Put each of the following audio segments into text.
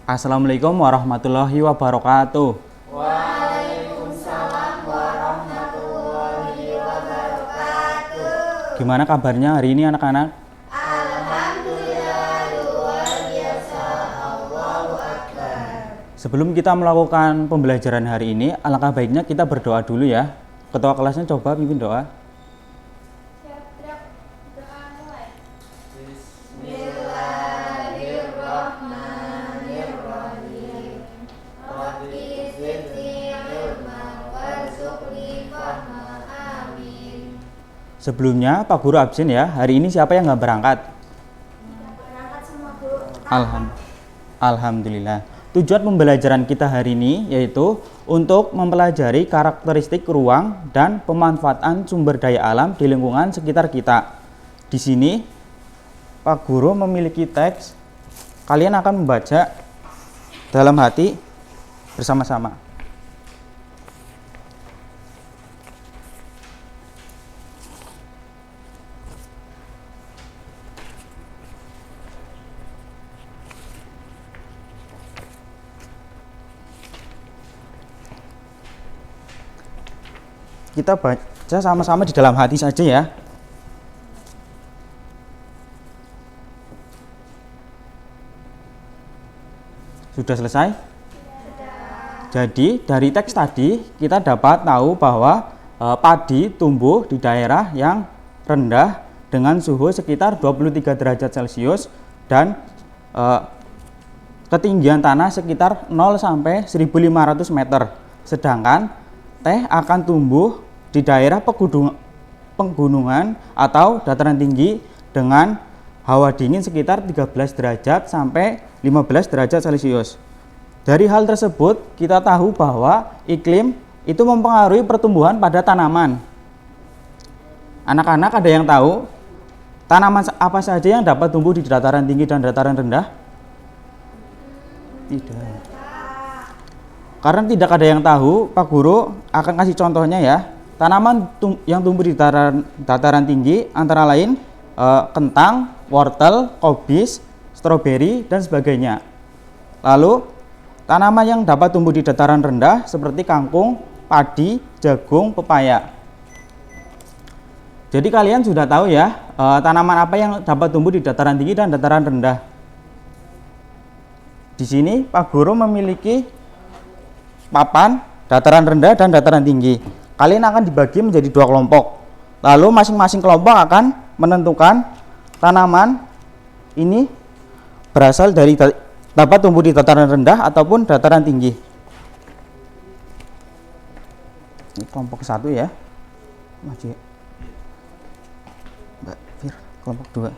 Assalamualaikum warahmatullahi wabarakatuh. Waalaikumsalam warahmatullahi wabarakatuh. Gimana kabarnya hari ini anak-anak? Alhamdulillah luar biasa. Allahu Akbar. Sebelum kita melakukan pembelajaran hari ini, alangkah baiknya kita berdoa dulu ya. Ketua kelasnya coba pimpin doa. Bismillahirrahmanirrahim. Rabbi zidni ilman warzuqni fahma. Amin. Sebelumnya Pak Guru absen ya. Hari ini siapa yang nggak berangkat? Berangkat semua guru. Alhamdulillah. Tujuan pembelajaran kita hari ini yaitu untuk mempelajari karakteristik ruang dan pemanfaatan sumber daya alam di lingkungan sekitar kita. Di sini Pak Guru memiliki teks. Kalian akan membaca dalam hati bersama-sama. Kita baca sama-sama di dalam hati saja ya. Sudah selesai? Jadi dari teks tadi kita dapat tahu bahwa padi tumbuh di daerah yang rendah dengan suhu sekitar 23 derajat Celcius dan ketinggian tanah sekitar 0 sampai 1500 meter. Sedangkan teh akan tumbuh di daerah pegunungan atau dataran tinggi dengan hawa dingin sekitar 13 derajat sampai 15 derajat Celcius. Dari hal tersebut kita tahu bahwa iklim itu mempengaruhi pertumbuhan pada tanaman. Anak-anak ada yang tahu tanaman apa saja yang dapat tumbuh di dataran tinggi dan dataran rendah? Tidak. Karena tidak ada yang tahu, Pak Guru akan kasih contohnya ya. Tanaman yang tumbuh di dataran tinggi antara lain kentang, wortel, kobis, stroberi, dan sebagainya. Lalu tanaman yang dapat tumbuh di dataran rendah seperti kangkung, padi, jagung, pepaya. Jadi kalian sudah tahu ya tanaman apa yang dapat tumbuh di dataran tinggi dan dataran rendah. Di sini Pak Guru memiliki papan dataran rendah dan dataran tinggi. Kalian akan dibagi menjadi dua kelompok. Lalu masing-masing kelompok akan menentukan tanaman ini berasal dari dapat tumbuh di dataran rendah ataupun dataran tinggi. Ini kelompok satu ya. Maju. Mbak Fir, kelompok 2.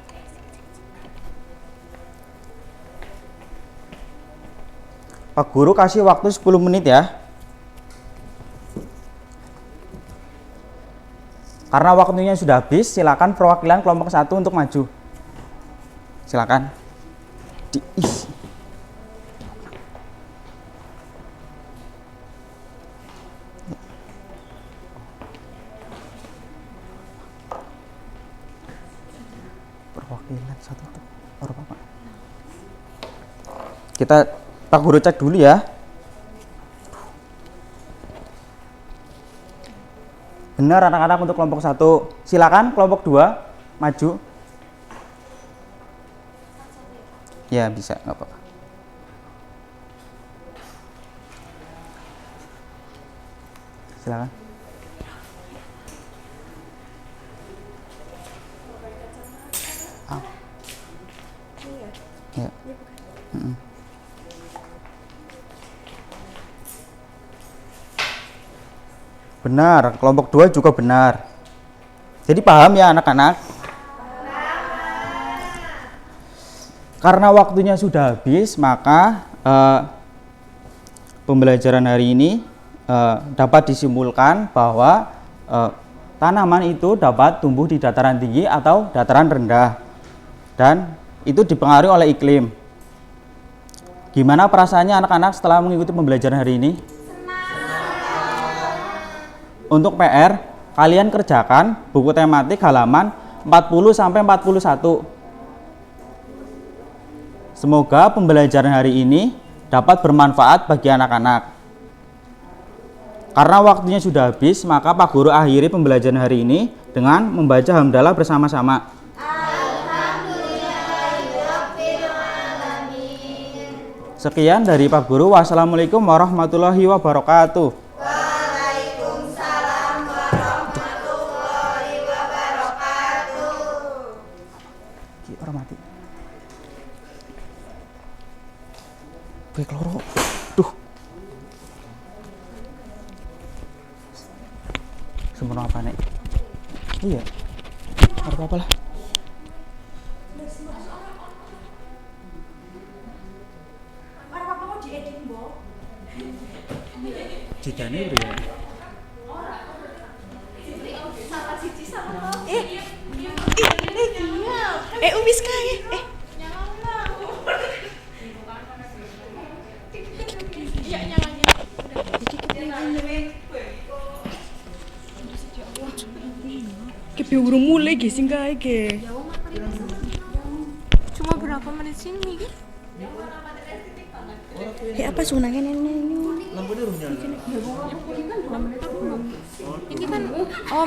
Pak Guru kasih waktu 10 menit ya. Karena waktunya sudah habis, silakan perwakilan kelompok 1 untuk maju. Silakan. Diisi. Perwakilan 1 Bapak. Kita Pak Guru cek dulu ya. Benar anak-anak untuk kelompok 1. Silakan kelompok 2 maju. Ya bisa, nggak apa-apa. Silakan. Ya. Benar, kelompok 2 juga benar. Jadi paham ya anak-anak? Karena waktunya sudah habis, maka pembelajaran hari ini dapat disimpulkan bahwa tanaman itu dapat tumbuh di dataran tinggi atau dataran rendah. Dan itu dipengaruhi oleh iklim. Gimana perasaannya anak-anak setelah mengikuti pembelajaran hari ini? Untuk PR, kalian kerjakan buku tematik halaman 40 sampai 41. Semoga pembelajaran hari ini dapat bermanfaat bagi anak-anak. Karena waktunya sudah habis, maka Pak Guru akhiri pembelajaran hari ini dengan membaca hamdalah bersama-sama. Sekian dari Pak Guru. Wassalamualaikum warahmatullahi wabarakatuh. Waalaikumsalam warahmatullahi wabarakatuh. Orang mati. Baik loro. Duh. Sempurna apa nek? Iya. Apa lah. Jidane bro. Wis kae. Kepi urung mulai ge sing kae ge. Cuma berapa menit sih ini? Apa sunangnya nenek? Ini kan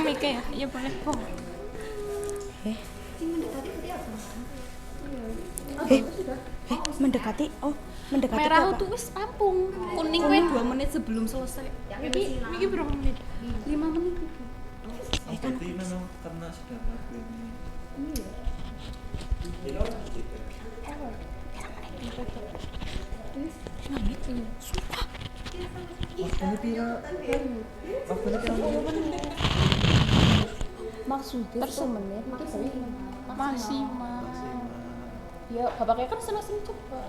mic ya? Ya boleh. Mendekati. Mendekati Merah apa? tuh wis rampung. Kuning kuwi 2 menit sebelum selesai. Iki berapa menit? 5 menit. Berarti memang karena sudah maghrib ini. Maksudnya semenit maksimal. Ya, bapaknya kan senang-senang coba.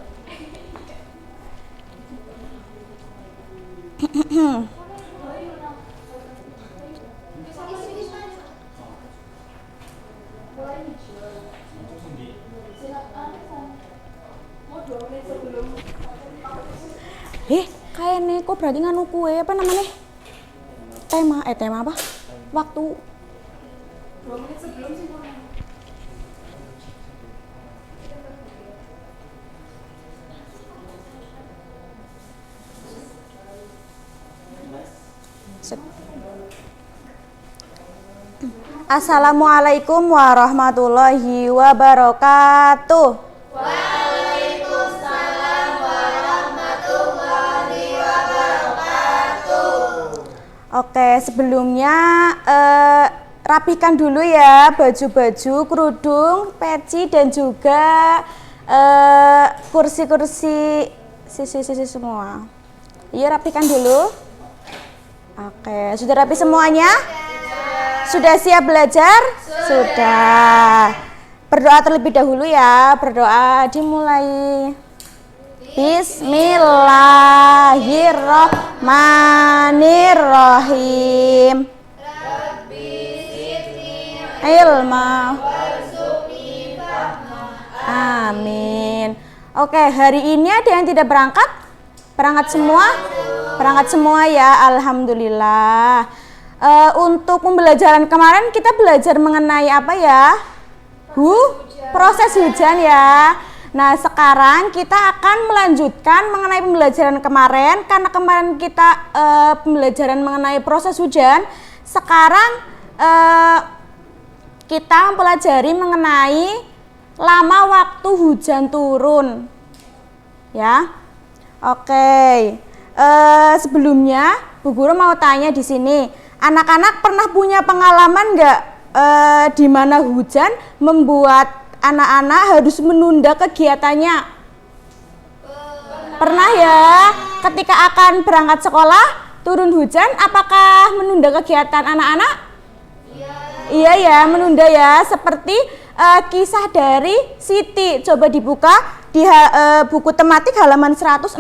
Kayaknya kok berarti nganu kue apa namanya? Tema apa? Waktu 2 menit sebelum sempurna. Assalamualaikum warahmatullahi wabarakatuh. Waalaikumsalam warahmatullahi wabarakatuh. Oke, sebelumnya rapikan dulu ya baju-baju, kerudung, peci dan juga kursi-kursi sisi-sisi semua. Iya, rapikan dulu. Oke, sudah rapi semuanya? Sudah siap belajar? Sudah. Berdoa terlebih dahulu ya. Berdoa dimulai. Bismillahirrahmanirrahim. Ilma. Amin. Oke, hari ini ada yang tidak berangkat? Berangkat semua? Berangkat semua ya, alhamdulillah. Untuk pembelajaran kemarin kita belajar mengenai apa ya? Proses hujan ya. Nah, sekarang kita akan melanjutkan mengenai pembelajaran kemarin. Karena kemarin kita pembelajaran mengenai proses hujan. Sekarang kita mempelajari mengenai lama waktu hujan turun. Ya. Oke. Sebelumnya Bu Guru mau tanya di sini. Anak-anak pernah punya pengalaman nggak di mana hujan membuat anak-anak harus menunda kegiatannya? Pernah ya? Ketika akan berangkat sekolah, turun hujan, apakah menunda kegiatan anak-anak? Iya ya, menunda ya. Seperti kisah dari Siti. Coba dibuka di buku tematik halaman 166.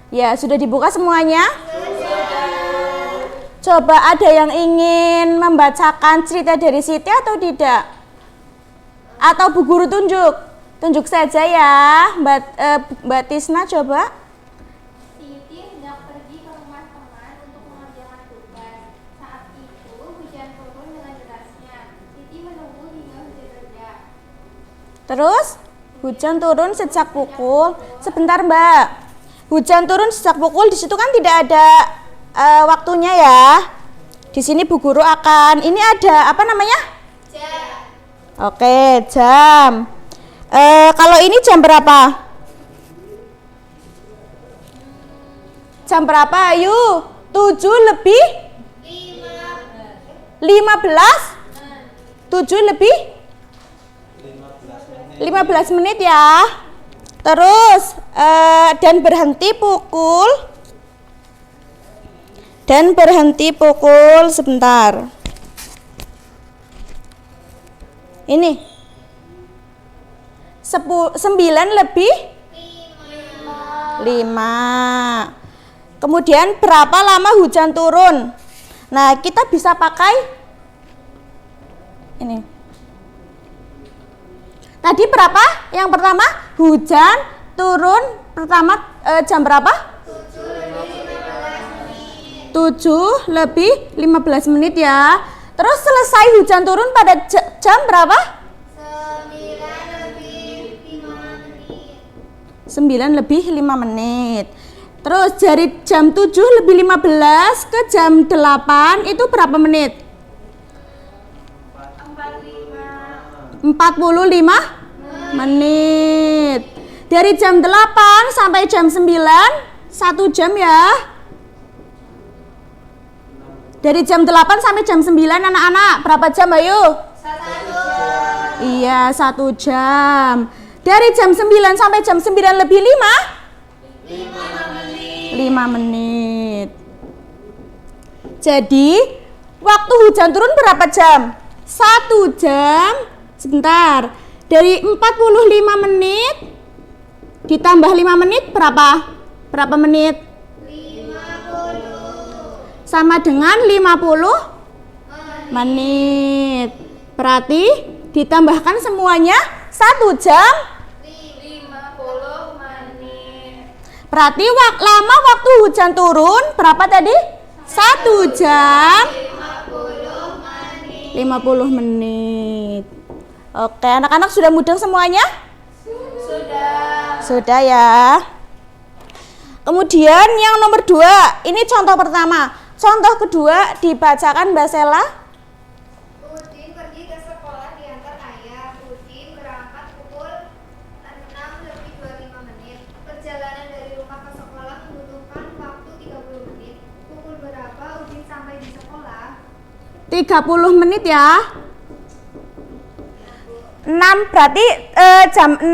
Ya, sudah dibuka semuanya? Coba ada yang ingin membacakan cerita dari Siti atau tidak? Atau Bu Guru tunjuk? Tunjuk saja ya, Mbak Tisna coba. Siti hendak pergi ke rumah teman untuk mengerjakan tugas. Saat itu hujan turun dengan derasnya. Siti menunggu hingga hujan reda. Terus hujan turun sejak pukul, sebentar Mbak. Hujan turun sejak pukul, di situ kan tidak ada waktunya ya. Di sini Bu Guru akan, ini ada apa namanya? Jam. Oke, jam. Kalau ini jam berapa? Jam berapa? Ayo, 7 lebih 15. 7 lebih 15 menit ya. Terus dan berhenti pukul sebentar. Ini 9 lebih 5. Kemudian berapa lama hujan turun? Nah, kita bisa pakai ini. Tadi berapa? Yang pertama, hujan turun pertama jam berapa? 7 lebih 15 menit ya. Terus selesai hujan turun pada jam berapa? 9 lebih 5 menit. Terus dari jam 7 lebih 15 ke jam 8 itu berapa menit? 45 menit. Dari jam 8 sampai jam 9 1 jam ya. Dari jam 8 sampai jam 9 anak-anak berapa jam ayo? 1 jam. Iya 1 jam. Dari jam 9 sampai jam 9 lebih 5 menit. Jadi waktu hujan turun berapa jam? 1 jam. Sebentar. Dari 45 menit ditambah 5 menit berapa? Berapa menit? 50. Sama dengan 50 menit. Berarti ditambahkan semuanya 1 jam. 50 menit. Berarti lama waktu hujan turun berapa tadi? 1 jam 50 menit. Oke, anak-anak sudah mudeng semuanya? Sudah ya. Kemudian yang nomor 2, ini contoh pertama. Contoh kedua dibacakan Mbak Sela. Udin pergi ke sekolah diantar ayah. Udin berangkat pukul 6 lebih 25 menit. Perjalanan dari rumah ke sekolah membutuhkan waktu 30 menit. Pukul berapa Udin sampai di sekolah? 30 menit ya. 6 berarti jam 6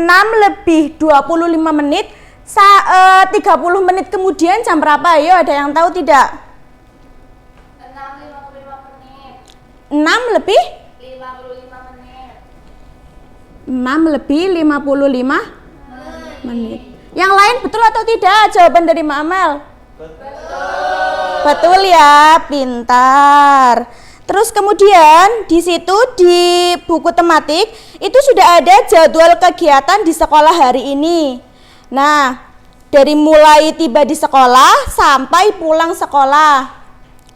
lebih 25 menit. 30 menit kemudian jam berapa? Ayo, ada yang tahu tidak? 6.55 menit. 6 lebih 55 menit. 6 lebih 55 menit. Yang lain betul atau tidak jawaban dari Mbak Amel? Betul ya, pintar. Terus kemudian di situ di buku tematik itu sudah ada jadwal kegiatan di sekolah hari ini. Nah, dari mulai tiba di sekolah sampai pulang sekolah.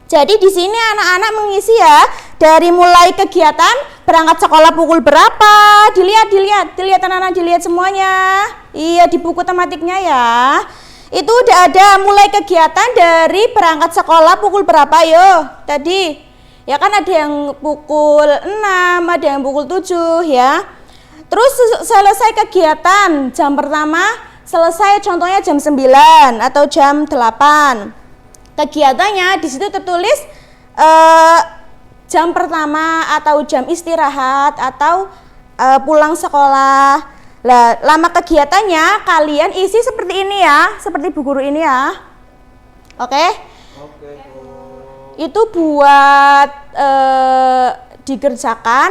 Jadi di sini anak-anak mengisi ya, dari mulai kegiatan berangkat sekolah pukul berapa, dilihat anak-anak, dilihat semuanya. Iya, di buku tematiknya ya. Itu udah ada mulai kegiatan dari berangkat sekolah pukul berapa yo tadi. Ya kan ada yang pukul 6, ada yang pukul 7 ya. Terus selesai kegiatan jam pertama, selesai contohnya jam 9 atau jam 8. Kegiatannya di situ tertulis jam pertama atau jam istirahat atau pulang sekolah. Lah, lama kegiatannya kalian isi seperti ini ya, seperti Bu Guru ini ya. Oke? Oke, Bu. Itu buat dikerjakan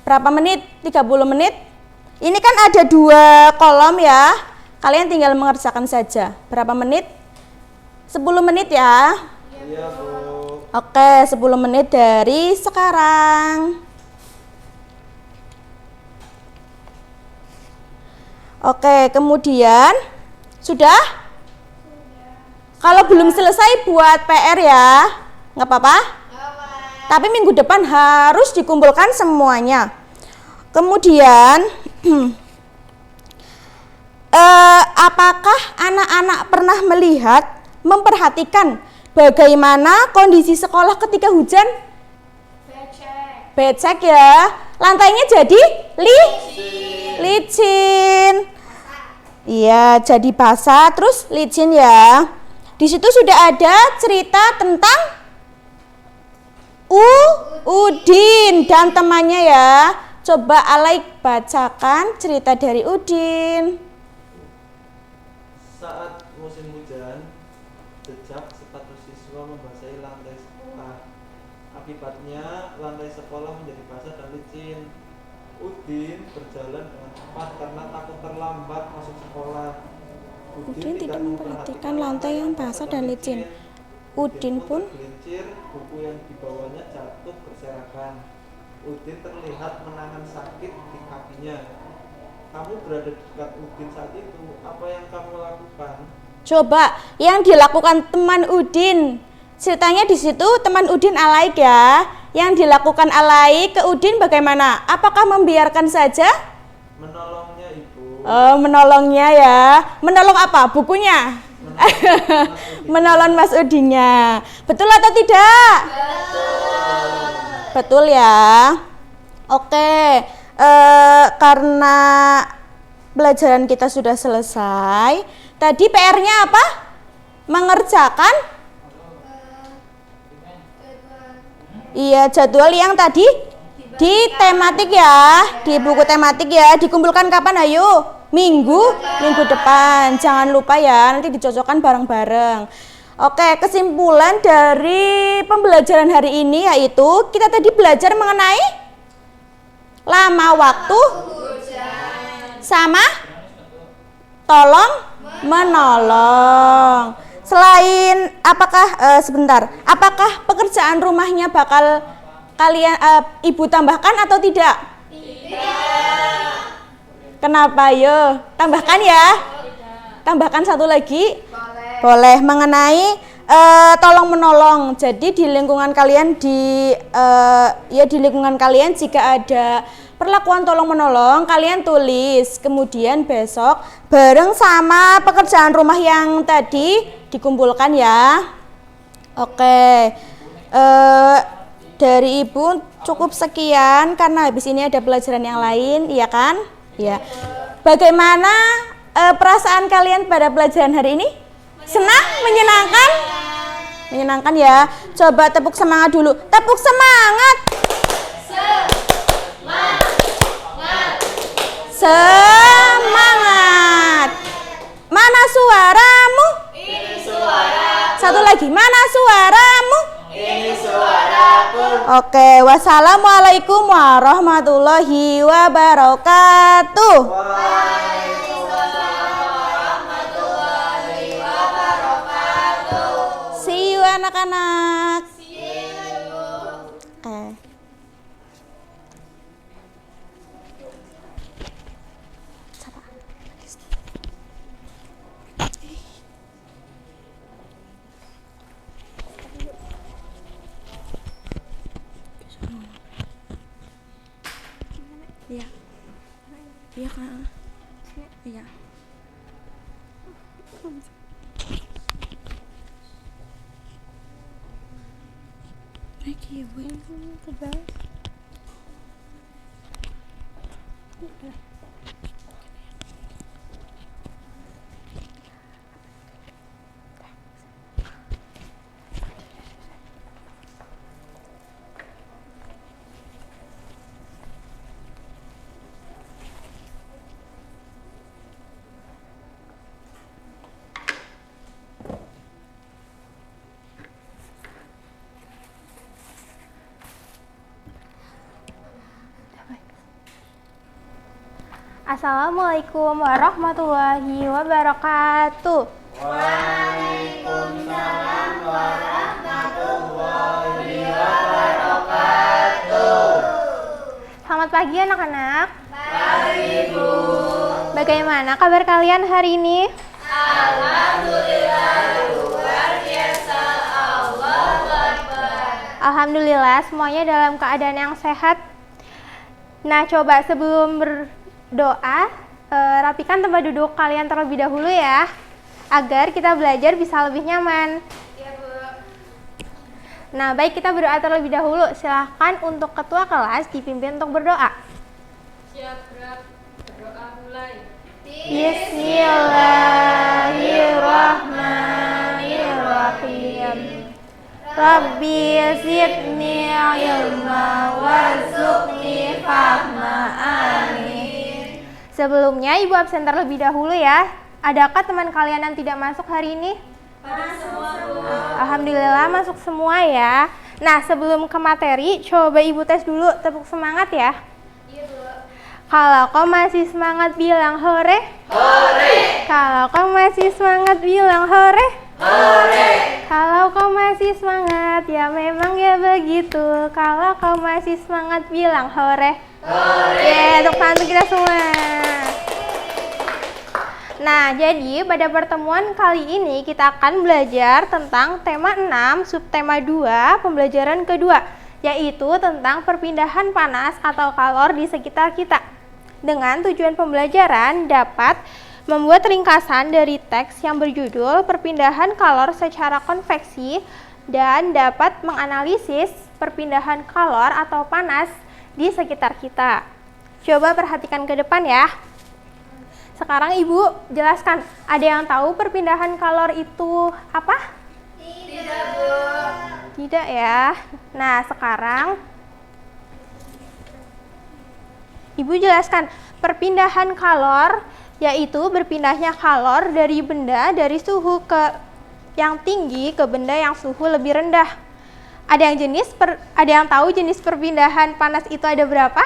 berapa menit? 30 menit. Ini kan ada 2 kolom ya. Kalian tinggal mengerjakan saja. Berapa menit? 10 menit ya. Iya, Bu. Oke, 10 menit dari sekarang. Oke, kemudian sudah? Kalau belum selesai buat PR ya. Nggak apa-apa? Tapi minggu depan harus dikumpulkan semuanya. Kemudian Apakah anak-anak pernah melihat, memperhatikan bagaimana kondisi sekolah ketika hujan? Becek ya. Lantainya jadi licin. Iya, jadi basah terus licin ya. Di situ sudah ada cerita tentang Udin dan temannya ya. Coba Alaik bacakan cerita dari Udin. Saat musim hujan, jejak sepatu siswa membasahi lantai sekolah. Akibatnya lantai sekolah menjadi basah dan licin. Udin berjalan dengan cepat karena takut terlambat masuk sekolah. Udin tidak memperhatikan lantai yang basah dan licin. Udin pun tergelincir, buku yang dibawanya jatuh berserakan. Udin terlihat menahan sakit di kakinya. Kamu berada di dekat Udin saat itu. Apa yang kamu lakukan? coba yang dilakukan teman Udin. Ceritanya di situ teman Udin Alaik ya. Yang dilakukan Alaik ke Udin bagaimana? Apakah membiarkan saja? Menolongnya, Ibu. Menolongnya ya. Menolong apa? Bukunya? Menolong Mas Udinnya. Betul atau tidak? Betul ya. Oke, karena pelajaran kita sudah selesai. Tadi PR-nya apa? Mengerjakan? Iya, jadwal yang tadi di tematik ya, di buku tematik ya. Dikumpulkan kapan? Ayo, minggu depan. Jangan lupa ya, nanti dicocokkan bareng-bareng. Oke, kesimpulan dari pembelajaran hari ini yaitu kita tadi belajar mengenai lama waktu sama tolong menolong. Selain apakah pekerjaan rumahnya bakal kalian ibu tambahkan atau tidak? Tidak. Kenapa yo? Tambahkan ya. Tambahkan satu lagi. Boleh mengenai tolong menolong. Jadi di lingkungan kalian di lingkungan kalian jika ada perlakuan tolong menolong kalian tulis. Kemudian besok bareng sama pekerjaan rumah yang tadi dikumpulkan ya. Oke. Dari Ibu cukup sekian karena habis ini ada pelajaran yang lain, iya kan? Ya. Bagaimana perasaan kalian pada pelajaran hari ini? Senang? Menyenangkan? Menyenangkan ya. Coba tepuk semangat dulu. Tepuk semangat. Semangat. Mana suaramu? Ini suaraku. Satu lagi. Mana suaramu? Ini suaraku. Oke, wassalamualaikum warahmatullahi wabarakatuh. See you anak-anak. Iya. Iya kan? Iya. Lagi gue tebal. Assalamualaikum warahmatullahi wabarakatuh. Waalaikumsalam warahmatullahi wabarakatuh. Selamat pagi anak-anak. Pagi, Bu. Bagaimana kabar kalian hari ini? Alhamdulillah luar biasa. Allahu Akbar. Alhamdulillah semuanya dalam keadaan yang sehat. Nah, coba sebelum berdoa, rapikan tempat duduk kalian terlebih dahulu ya, agar kita belajar bisa lebih nyaman. Iya, Bu. Nah, baik, kita berdoa terlebih dahulu. Silahkan untuk ketua kelas dipimpin untuk berdoa. Siap, gerak. Berdoa mulai. Bismillahirrahmanirrahim. Rabbi zidni ilma warzuqni fahma. Amin. Sebelumnya, Ibu absen terlebih dahulu ya. Adakah teman kalian yang tidak masuk hari ini? Alhamdulillah masuk semua ya. Nah, sebelum ke materi, coba Ibu tes dulu, tepuk semangat ya. Iya, Bu. Kalau kau masih semangat bilang hore. Hore. Kalau kau masih semangat bilang hore. Hore. Kalau kau masih semangat, ya memang ya begitu. Kalau kau masih semangat bilang hore. Hore. Oke, tepuk tangan untuk kita semua. Nah, jadi pada pertemuan kali ini kita akan belajar tentang tema 6, subtema 2, pembelajaran kedua, yaitu tentang perpindahan panas atau kalor di sekitar kita. Dengan tujuan pembelajaran dapat membuat ringkasan dari teks yang berjudul perpindahan kalor secara konveksi dan dapat menganalisis perpindahan kalor atau panas di sekitar kita. Coba perhatikan ke depan ya. Sekarang Ibu jelaskan, ada yang tahu perpindahan kalor itu apa? Tidak, Bu. Tidak ya. Nah, sekarang Ibu jelaskan perpindahan kalor yaitu berpindahnya kalor dari benda dari suhu yang tinggi ke benda yang suhu lebih rendah. Ada yang tahu jenis perpindahan panas itu ada berapa?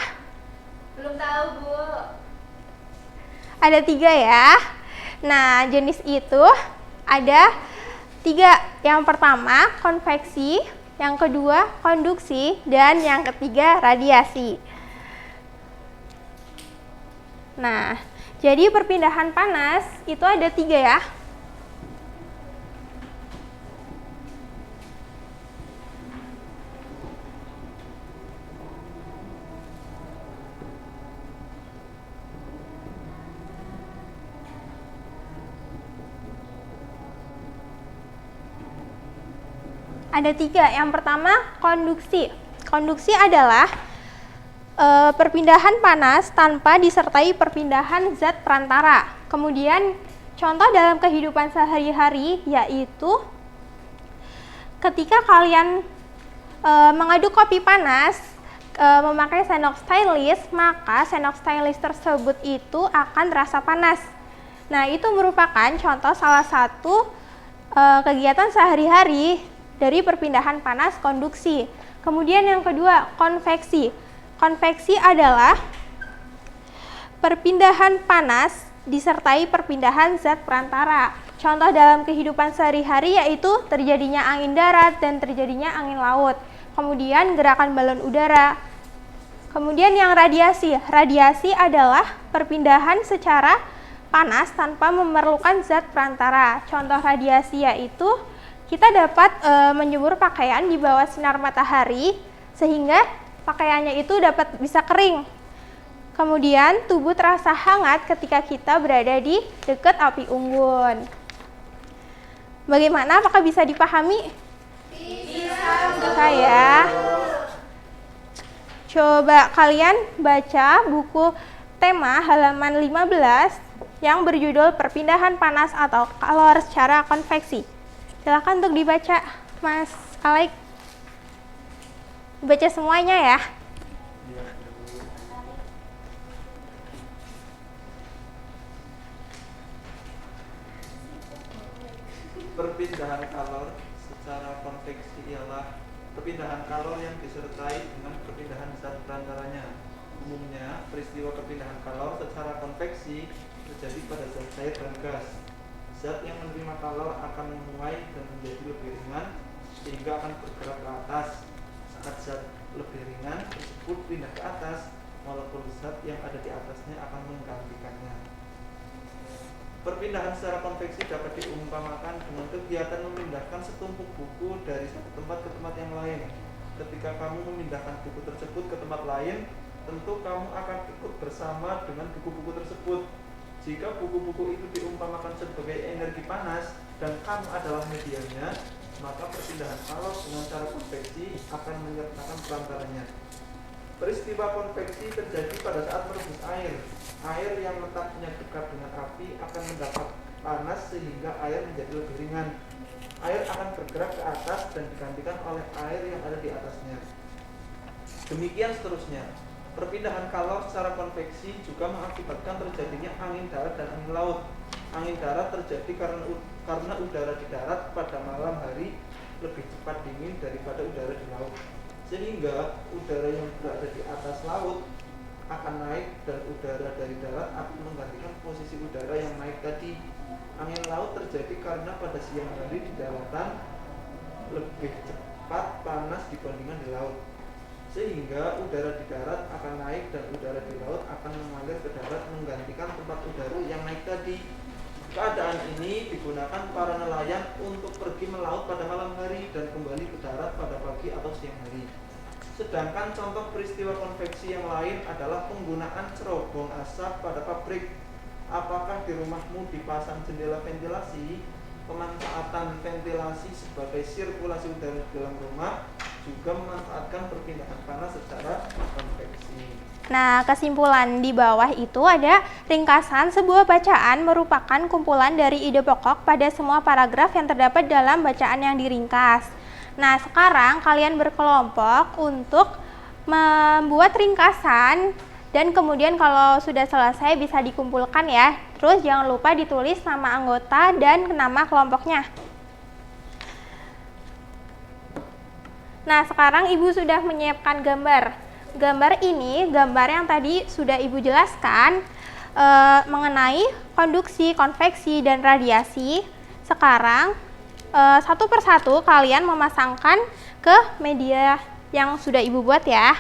Belum tahu, Bu. Ada 3 ya. Nah, jenis itu ada 3. Yang pertama konveksi, yang kedua konduksi, dan yang ketiga radiasi. Nah, jadi perpindahan panas itu ada 3 ya. Ada 3. Yang pertama konduksi. Konduksi adalah perpindahan panas tanpa disertai perpindahan zat perantara. Kemudian contoh dalam kehidupan sehari-hari yaitu ketika kalian mengaduk kopi panas memakai sendok stylus, maka sendok stylus tersebut itu akan terasa panas. Nah, itu merupakan contoh salah satu kegiatan sehari-hari dari perpindahan panas konduksi. Kemudian yang kedua, konveksi. Konveksi adalah perpindahan panas disertai perpindahan zat perantara. Contoh dalam kehidupan sehari-hari yaitu terjadinya angin darat dan terjadinya angin laut. Kemudian gerakan balon udara. Kemudian yang radiasi. Radiasi adalah perpindahan secara panas tanpa memerlukan zat perantara. Contoh radiasi yaitu kita dapat menjemur pakaian di bawah sinar matahari sehingga pakaiannya itu bisa kering. Kemudian tubuh terasa hangat ketika kita berada di dekat api unggun. Bagaimana? Apakah bisa dipahami? Bisa ya. Coba kalian baca buku tema halaman 15 yang berjudul perpindahan panas atau kalor secara konveksi. Silakan untuk dibaca, Mas Alek. Baca semuanya ya. Perpindahan kalor secara konveksi ialah perpindahan kalor yang disertai dengan perpindahan zat perantaranya. Umumnya, peristiwa perpindahan kalor secara konveksi terjadi pada zat cair dan gas. Zat yang menerima kalor akan menguai dan menjadi lebih ringan sehingga akan bergerak ke atas. Saat zat lebih ringan tersebut pindah ke atas, molekul zat yang ada di atasnya akan menggantikannya. Perpindahan secara konveksi dapat diumpamakan dengan kegiatan memindahkan setumpuk buku dari satu tempat ke tempat yang lain. Ketika kamu memindahkan buku tersebut ke tempat lain, tentu kamu akan ikut bersama dengan buku-buku tersebut. Jika buku-buku itu diumpamakan sebagai energi panas dan kamu adalah medianya, maka perpindahan kalor dengan cara konveksi akan menyertakan perantaranya. Peristiwa konveksi terjadi pada saat merebus air. Air yang letaknya dekat dengan api akan mendapat panas sehingga air menjadi lebih ringan. Air akan bergerak ke atas dan digantikan oleh air yang ada di atasnya. Demikian seterusnya. Perpindahan kalor secara konveksi juga mengakibatkan terjadinya angin darat dan angin laut. Angin darat terjadi karena udara di darat pada malam hari lebih cepat dingin daripada udara di laut, sehingga udara yang berada di atas laut akan naik dan udara dari darat akan menggantikan posisi udara yang naik tadi. Angin laut terjadi karena pada siang hari di daratan lebih cepat panas dibandingkan di laut, sehingga udara di darat akan naik dan udara di laut akan mengalir ke darat menggantikan tempat udara yang naik tadi. Keadaan ini digunakan para nelayan untuk pergi melaut pada malam hari dan kembali ke darat pada pagi atau siang hari. Sedangkan contoh peristiwa konveksi yang lain adalah penggunaan cerobong asap pada pabrik. Apakah di rumahmu dipasang jendela ventilasi? Pemanfaatan ventilasi sebagai sirkulasi udara di dalam rumah juga memanfaatkan perpindahan panas secara konveksi. Nah, kesimpulan di bawah itu ada ringkasan sebuah bacaan merupakan kumpulan dari ide pokok pada semua paragraf yang terdapat dalam bacaan yang diringkas. Nah, sekarang kalian berkelompok untuk membuat ringkasan dan kemudian kalau sudah selesai bisa dikumpulkan ya. Terus jangan lupa ditulis nama anggota dan nama kelompoknya. Nah, sekarang Ibu sudah menyiapkan gambar. Gambar ini, gambar yang tadi sudah Ibu jelaskan mengenai konduksi, konveksi, dan radiasi. Sekarang satu persatu kalian memasangkan ke media yang sudah Ibu buat ya.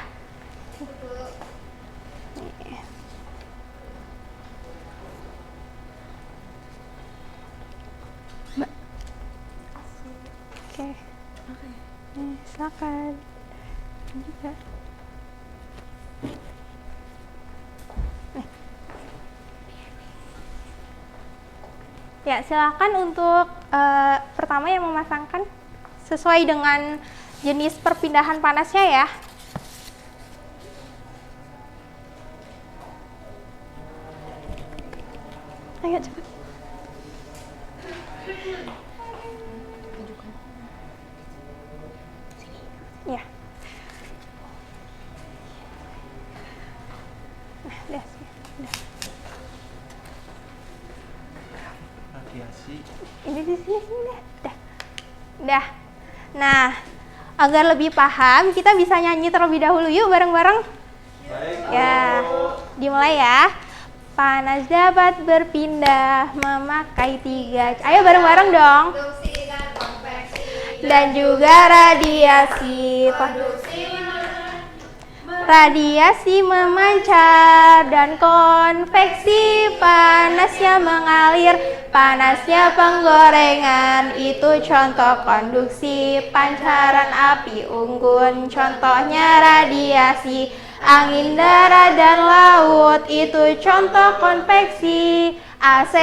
Oke. Silakan. Juga. Ya, silakan untuk pertama yang memasangkan sesuai dengan jenis perpindahan panasnya ya. Ayo cepat. Ya. Nah, udah. Ini di sini dah. Nah, agar lebih paham kita bisa nyanyi terlebih dahulu yuk bareng-bareng. Ya, dimulai ya. Panas dapat berpindah memakai 3. Ayo bareng-bareng dong. Dan juga radiasi. Radiasi memancar dan konveksi, panasnya mengalir, panasnya penggorengan, itu contoh konduksi. Pancaran api unggun, contohnya radiasi. Angin darat dan laut, itu contoh konveksi. AC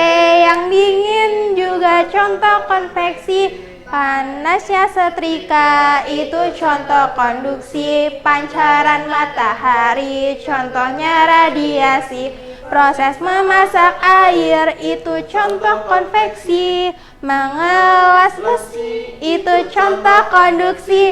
yang dingin juga contoh konveksi. Panasnya setrika, itu contoh konduksi. Pancaran matahari, contohnya radiasi. Proses memasak air, itu contoh konveksi. Mengelas besi, itu contoh konduksi.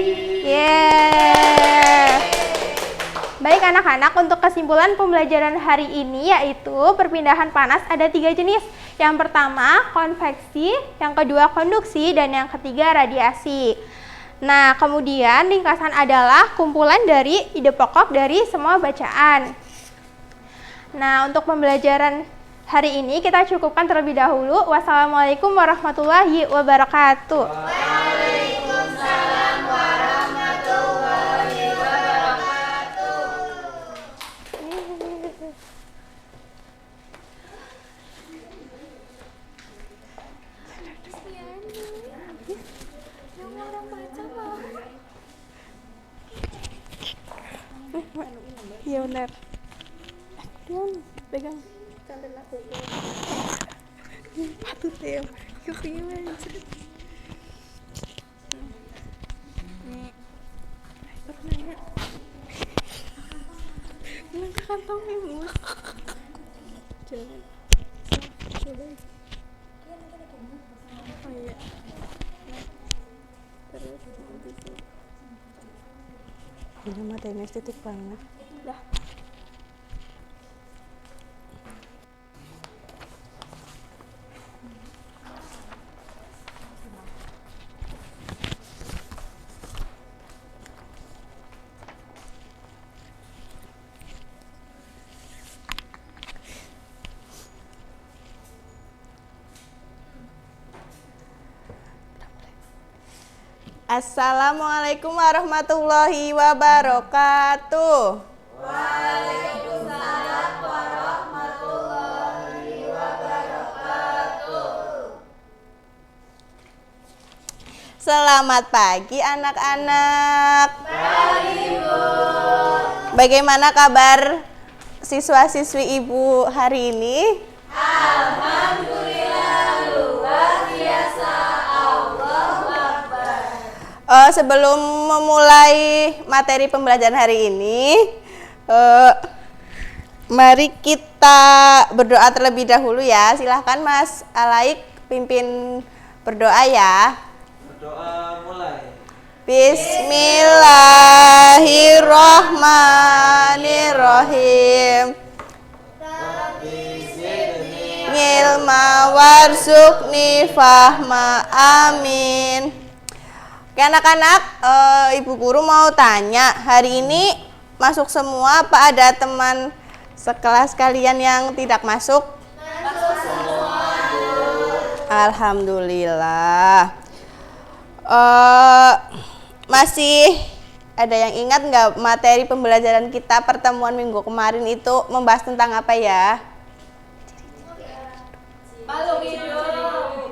Baik anak-anak, untuk kesimpulan pembelajaran hari ini yaitu perpindahan panas ada 3 jenis. Yang pertama konveksi, yang kedua konduksi, dan yang ketiga radiasi. Nah, kemudian ringkasan adalah kumpulan dari ide pokok dari semua bacaan. Nah, untuk pembelajaran hari ini kita cukupkan terlebih dahulu. Wassalamualaikum warahmatullahi wabarakatuh. Waalaikumsalam warahmatullahi wabarakatuh. Iya benar. Pegang. patutnya yuk gimana sih nih pertanyaan nanti kantongnya mus jangan coba oh iya terus nanti tuh Ini matanya estetik banget. dah Assalamualaikum warahmatullahi wabarakatuh. Selamat pagi anak-anak. Pagi, Bu. Bagaimana kabar siswa-siswi Ibu hari ini? Sebelum memulai materi pembelajaran hari ini, mari kita berdoa terlebih dahulu ya. Silahkan Mas Alaik pimpin berdoa ya. Berdoa mulai. Bismillahirrahmanirrahim. Ngilma warzuqni fahma amin. Oke anak-anak, Ibu Guru mau tanya, hari ini masuk semua apa ada teman sekelas kalian yang tidak masuk? Masuk semua. Alhamdulillah. Masih ada yang ingat nggak materi pembelajaran kita pertemuan minggu kemarin itu membahas tentang apa ya? Makhluk hidup.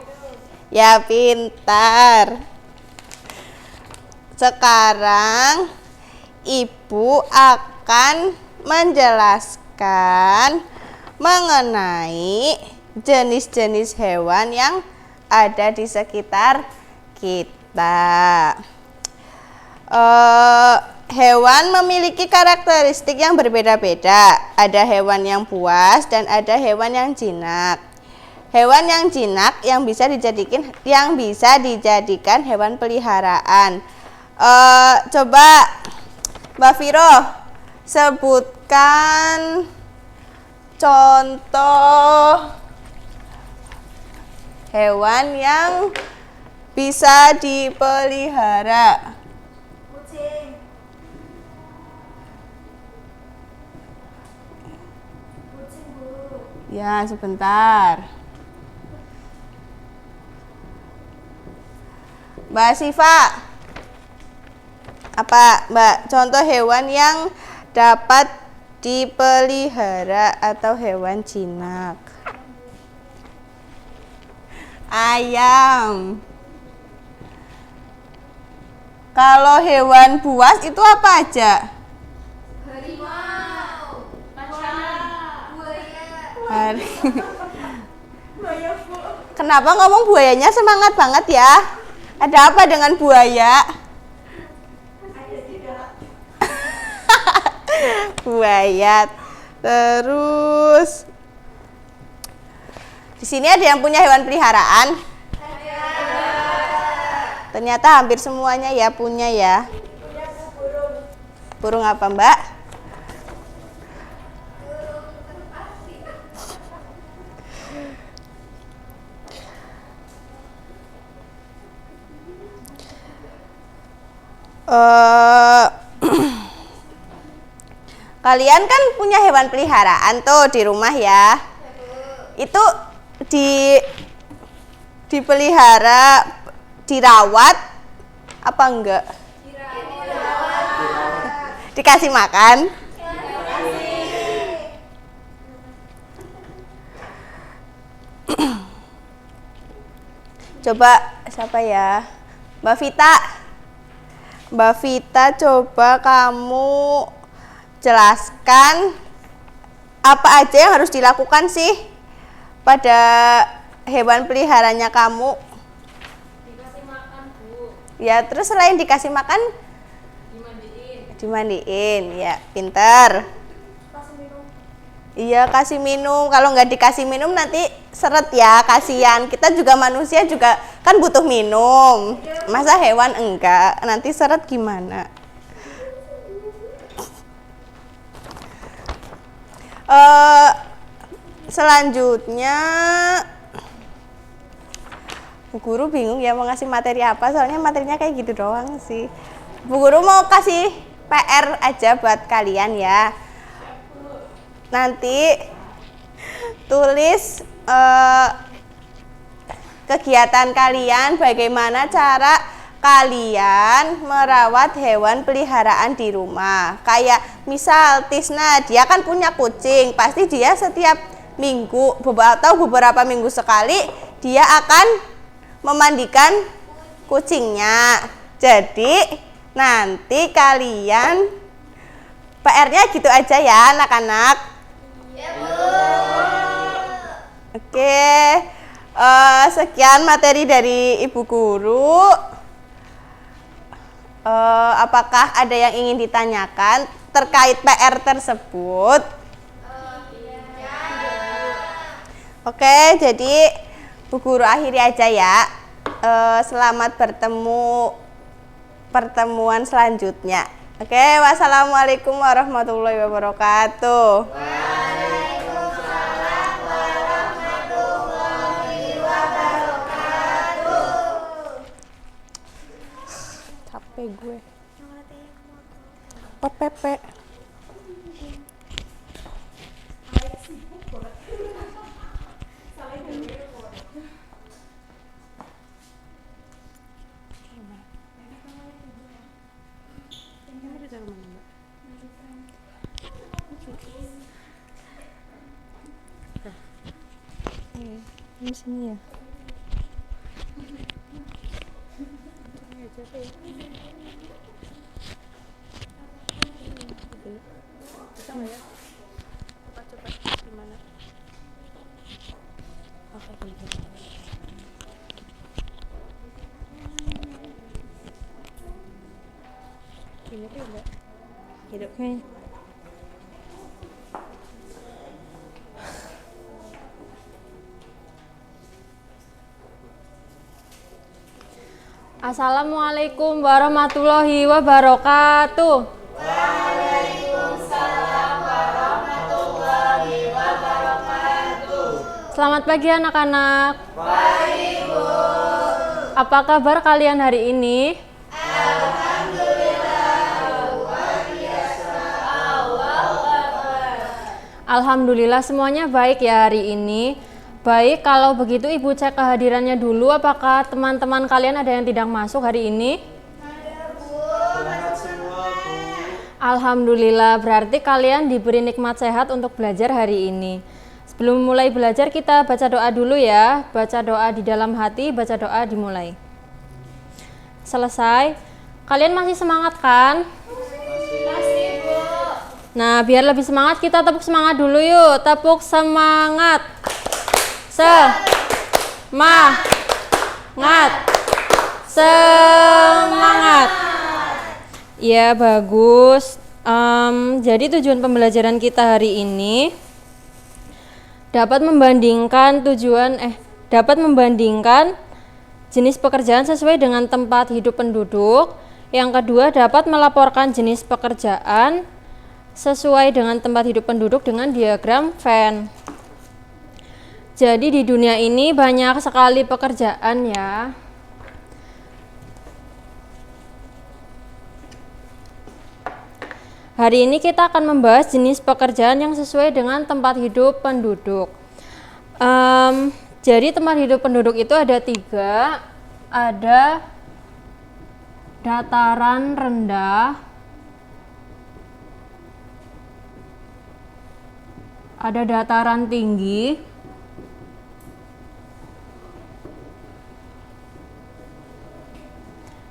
Ya pintar. Sekarang Ibu akan menjelaskan mengenai jenis-jenis hewan yang ada di sekitar kita. Hewan memiliki karakteristik yang berbeda-beda. Ada hewan yang buas dan ada hewan yang jinak. Hewan yang jinak yang bisa dijadikan hewan peliharaan. Coba Mbak Viro sebutkan contoh hewan yang bisa dipelihara. Kucing. Kucing, Bu. Ya, sebentar. Mbak Siva, apa Mbak contoh hewan yang dapat dipelihara atau hewan jinak? Ayam. Kalau hewan buas itu apa aja? Harimau. Buaya. Kenapa ngomong buayanya semangat banget ya? Ada apa dengan buaya? Buaya. Terus di sini ada yang punya hewan peliharaan? Ada. Ternyata hampir semuanya ya punya ya. Punya burung. Burung apa, Mbak? Burung merpati. Kalian kan punya hewan peliharaan tuh di rumah ya. Itu dipelihara, dirawat apa enggak? Dikasih makan? Coba siapa ya? Mbak Vita. Mbak Vita, coba kamu jelaskan apa aja yang harus dilakukan sih pada hewan peliharanya kamu? Dikasih makan, Bu. Ya, terus selain dikasih makan? Dimandiin, ya, pinter. Iya, kasih minum. Kalau nggak dikasih minum nanti seret ya, kasihan. Kita juga manusia juga kan butuh minum. Masa hewan enggak? Nanti seret gimana? Selanjutnya Bu Guru bingung ya mau ngasih materi apa, soalnya materinya kayak gitu doang sih. Bu Guru mau kasih PR aja buat kalian ya. Nanti tulis kegiatan kalian, bagaimana cara kalian merawat hewan peliharaan di rumah. Kayak misal Tisna, dia kan punya kucing, pasti dia setiap minggu atau beberapa minggu sekali dia akan memandikan kucingnya. Jadi nanti kalian PR-nya gitu aja ya anak-anak. Ya, Bu. Oke, sekian materi dari Ibu Guru. Apakah ada yang ingin ditanyakan terkait PR tersebut? Oke, jadi Bu Guru akhiri aja ya. Selamat bertemu pertemuan selanjutnya. Oke, wassalamualaikum warahmatullahi wabarakatuh. Waalaikumsalam warahmatullahi wabarakatuh. Capek gue. Pot pepe. Di sini ya. Assalamualaikum warahmatullahi wabarakatuh. Waalaikumsalam warahmatullahi wabarakatuh. Selamat pagi anak-anak. Baik, Bu. Apa kabar kalian hari ini? Alhamdulillah semuanya baik ya hari ini. Baik, kalau begitu Ibu cek kehadirannya dulu. Apakah teman-teman kalian ada yang tidak masuk hari ini? Selamat semua, Bu. Alhamdulillah, berarti kalian diberi nikmat sehat untuk belajar hari ini. Sebelum mulai belajar kita baca doa dulu ya. Baca doa di dalam hati, baca doa dimulai. Selesai. Kalian masih semangat kan? Masih, Bu. Nah, biar lebih semangat kita tepuk semangat dulu yuk. Tepuk semangat. Semangat. Semangat. Ya, bagus. Jadi tujuan pembelajaran kita hari ini dapat membandingkan jenis pekerjaan sesuai dengan tempat hidup penduduk. Yang kedua, dapat melaporkan jenis pekerjaan sesuai dengan tempat hidup penduduk dengan diagram Venn. Jadi di dunia ini banyak sekali pekerjaan ya. Hari ini kita akan membahas jenis pekerjaan yang sesuai dengan tempat hidup penduduk. Jadi tempat hidup penduduk itu ada 3. Ada dataran rendah, ada dataran tinggi,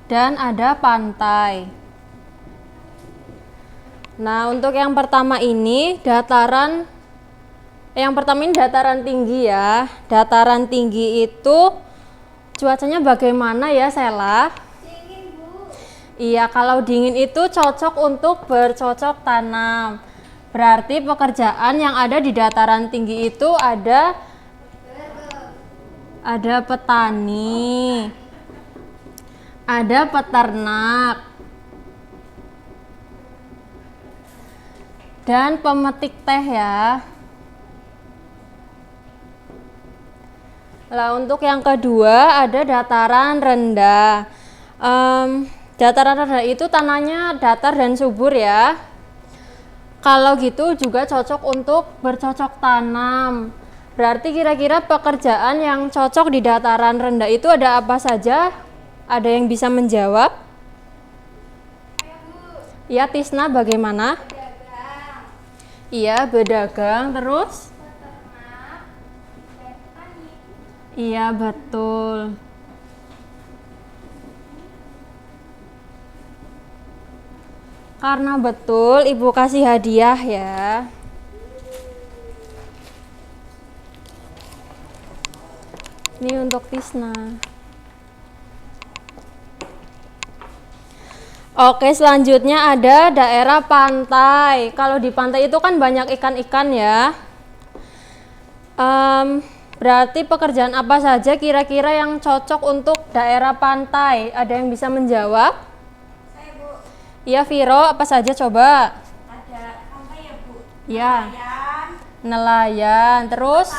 dan ada pantai. Nah, untuk yang pertama ini dataran Yang pertama ini dataran tinggi ya. Dataran tinggi itu cuacanya bagaimana ya, Sela? Dingin, Bu. Iya, kalau dingin itu cocok untuk bercocok tanam. Berarti pekerjaan yang ada di dataran tinggi itu ada petani, ada peternak, dan pemetik teh ya. Lah untuk yang kedua ada dataran rendah. Dataran rendah itu tanahnya datar dan subur ya. Kalau gitu juga cocok untuk bercocok tanam. Berarti kira-kira pekerjaan yang cocok di dataran rendah itu ada apa saja? Ada yang bisa menjawab? Ya, Tisna bagaimana? Dagang, Iya, berdagang terus? peternak, dan petani. Iya, betul. Karena betul, Ibu kasih hadiah ya. Ini untuk Tisna. Oke, selanjutnya ada daerah pantai. Kalau di pantai itu kan banyak ikan-ikan ya. Berarti pekerjaan apa saja kira-kira yang cocok untuk daerah pantai? Ada yang bisa menjawab? Saya, Bu. Iya, Viro, apa saja coba? Ada pantai ya, Bu. Ya, Nelayan, nelayan, terus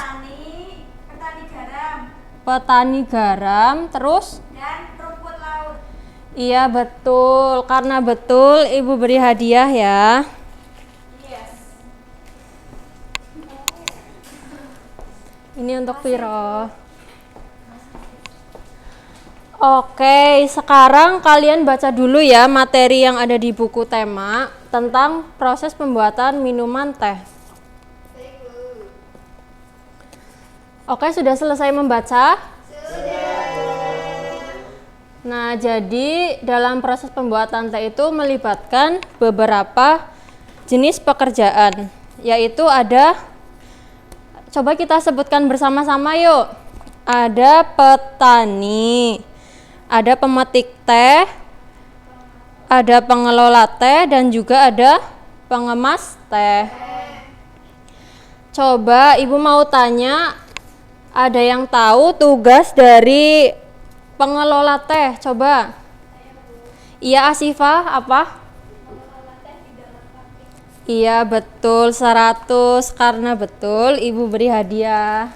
petani garam, petani garam, terus? dan rumput laut. Iya, betul. Karena betul, Ibu beri hadiah ya. Yes. Ini untuk Viro. Oke, sekarang kalian baca dulu ya materi yang ada di buku tema tentang proses pembuatan minuman teh. Baik, Bu. Oke, sudah selesai membaca? Nah, jadi dalam proses pembuatan teh itu melibatkan beberapa jenis pekerjaan, yaitu ada, coba kita sebutkan bersama-sama yuk. Ada petani, ada pemetik teh, ada pengelola teh, dan juga ada pengemas teh. Coba Ibu mau tanya, ada yang tahu tugas dari pengelola teh? Coba. Iya, Asifah, apa? Iya, betul, 100. Karena betul, Ibu beri hadiah.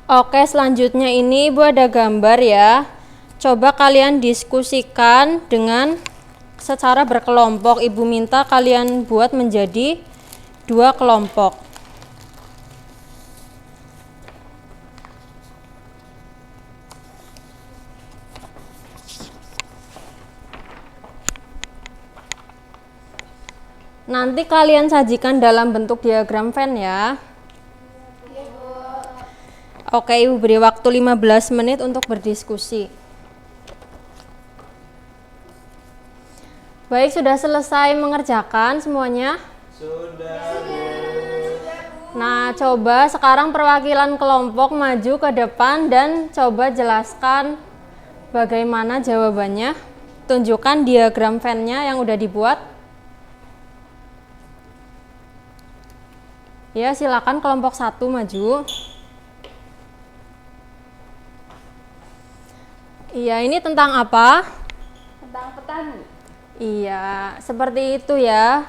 Oke, selanjutnya ini Ibu ada gambar ya. Coba kalian diskusikan dengan secara berkelompok. Ibu minta kalian buat menjadi 2 kelompok. Nanti kalian sajikan dalam bentuk diagram Venn ya. Oke, Ibu beri waktu 15 menit untuk berdiskusi. Baik, sudah selesai mengerjakan semuanya? Sudah. Nah, coba sekarang perwakilan kelompok maju ke depan dan coba jelaskan bagaimana jawabannya. Tunjukkan diagram Venn-nya yang udah dibuat. Ya, silakan kelompok 1 maju. Iya, ini tentang apa? Tentang petani. Iya, seperti itu ya.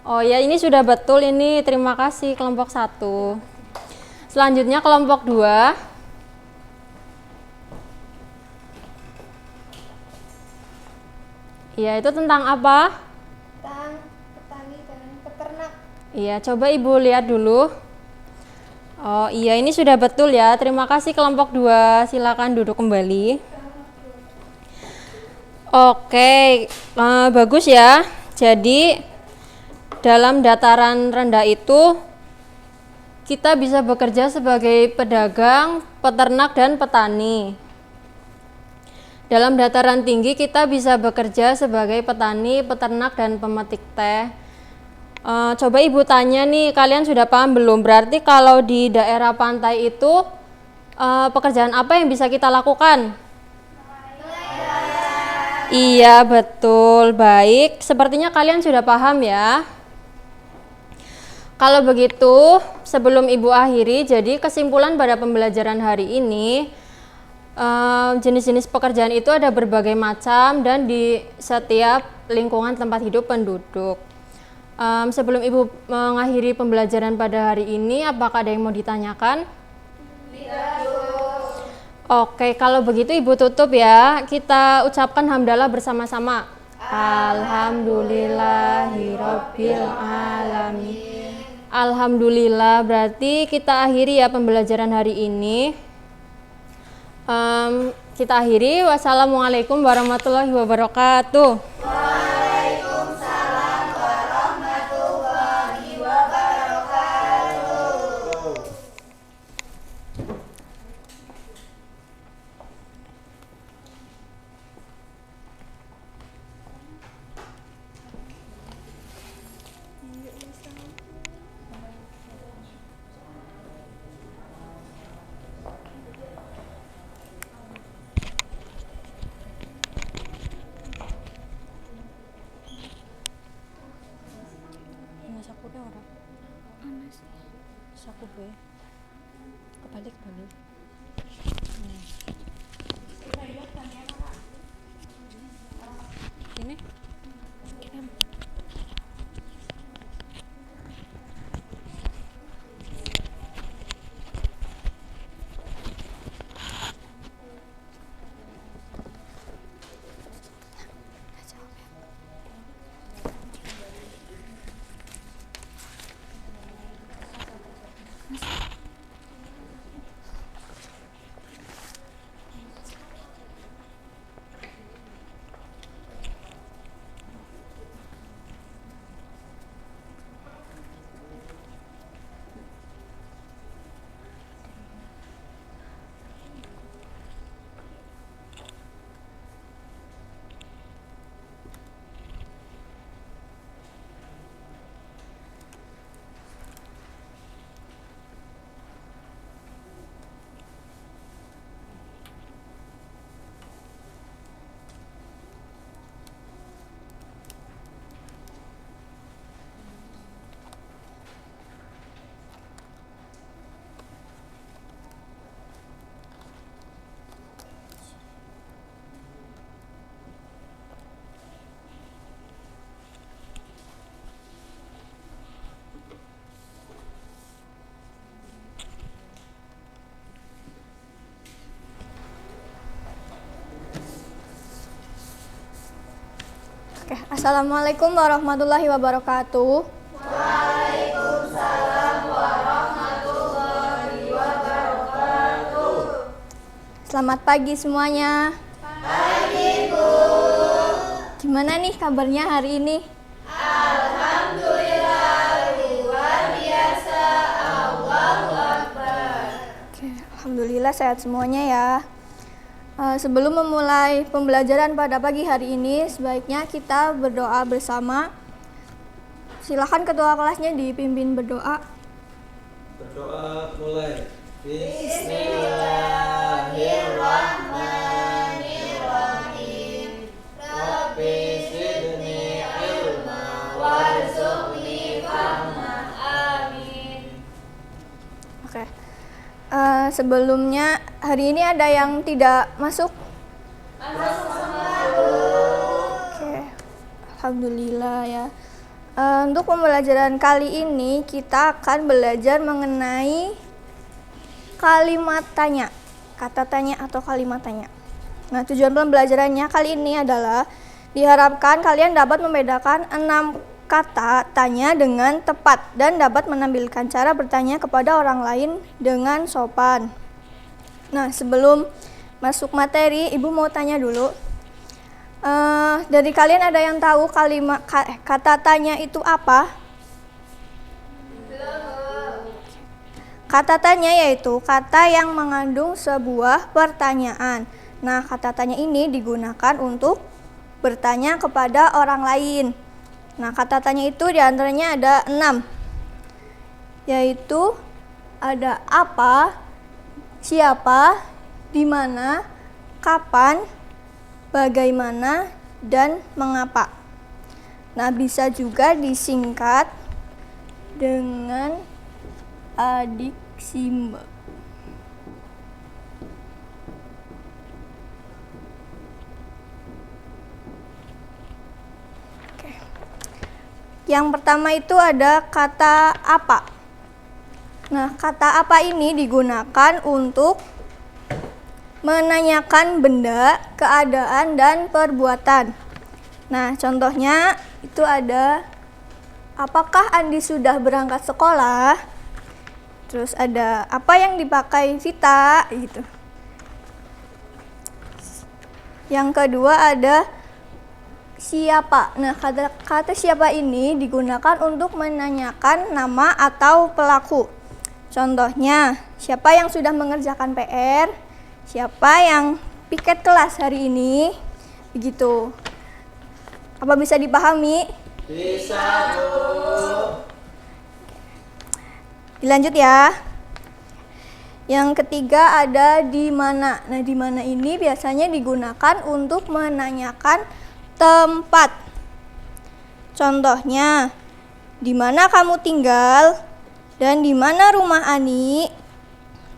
Oh ya, ini sudah betul ini. Terima kasih kelompok 1. Selanjutnya kelompok 2. Iya, itu tentang apa? Tentang petani dan peternak. Iya, coba Ibu lihat dulu. Oh iya, ini sudah betul ya. Terima kasih kelompok 2. Silakan duduk kembali. Oke, bagus ya. Jadi dalam dataran rendah itu kita bisa bekerja sebagai pedagang, peternak, dan petani. Dalam dataran tinggi kita bisa bekerja sebagai petani, peternak, dan pemetik teh. Coba Ibu tanya nih, kalian sudah paham belum? Berarti kalau di daerah pantai itu pekerjaan apa yang bisa kita lakukan? Iya, betul. Baik, sepertinya kalian sudah paham ya. Kalau begitu, sebelum Ibu akhiri, jadi kesimpulan pada pembelajaran hari ini, jenis-jenis pekerjaan itu ada berbagai macam dan di setiap lingkungan tempat hidup penduduk. Sebelum Ibu mengakhiri pembelajaran pada hari ini, apakah ada yang mau ditanyakan? Oke, kalau begitu Ibu tutup ya. Kita ucapkan hamdalah bersama-sama. Alhamdulillahirabbil alamin. Alhamdulillah, berarti kita akhiri ya pembelajaran hari ini. Kita akhiri. Wassalamualaikum warahmatullahi wabarakatuh. Waalaikumsalam warahmatullahi wabarakatuh. Oke, Assalamualaikum warahmatullahi wabarakatuh. Waalaikumsalam warahmatullahi wabarakatuh. Selamat pagi semuanya. Pagi, Bu. Gimana nih kabarnya hari ini? Alhamdulillah, luar biasa. Allahu Akbar. Oke, Alhamdulillah sehat semuanya ya. Sebelum memulai pembelajaran pada pagi hari ini, sebaiknya kita berdoa bersama. Silakan ketua kelasnya dipimpin berdoa. Berdoa mulai. Bismillahirrahmanirrahim. Rabbi zidni ilma warzuqni fahma. Amin. Oke. Sebelumnya hari ini ada yang tidak masuk? Oke. Alhamdulillah ya. Untuk pembelajaran kali ini kita akan belajar mengenai kalimat tanya, kata tanya atau kalimat tanya. Nah, tujuan pembelajarannya kali ini adalah diharapkan kalian dapat membedakan 6 kata tanya dengan tepat dan dapat menampilkan cara bertanya kepada orang lain dengan sopan. Nah, sebelum masuk materi, Ibu mau tanya dulu. Dari kalian ada yang tahu kata tanya itu apa? Kata tanya yaitu kata yang mengandung sebuah pertanyaan Nah, kata tanya ini digunakan untuk bertanya kepada orang lain. Nah, kata tanya itu diantaranya ada 6, yaitu ada apa, siapa, di mana, kapan, bagaimana, dan mengapa. Nah, bisa juga disingkat dengan adik Simba. Yang pertama itu ada kata apa. Nah, kata apa ini digunakan untuk menanyakan benda, keadaan, dan perbuatan. Nah, contohnya itu ada, apakah Andi sudah berangkat sekolah? Terus ada, apa yang dipakai Vita? Gitu. Yang kedua ada siapa. Nah, kata siapa ini digunakan untuk menanyakan nama atau pelaku. Contohnya, siapa yang sudah mengerjakan PR? Siapa yang piket kelas hari ini? Begitu. Apa bisa dipahami? Bisa, Bu. Dilanjut ya. Yang ketiga ada di mana. Nah, di mana ini biasanya digunakan untuk menanyakan tempat. Contohnya, di mana kamu tinggal dan di mana rumah Ani?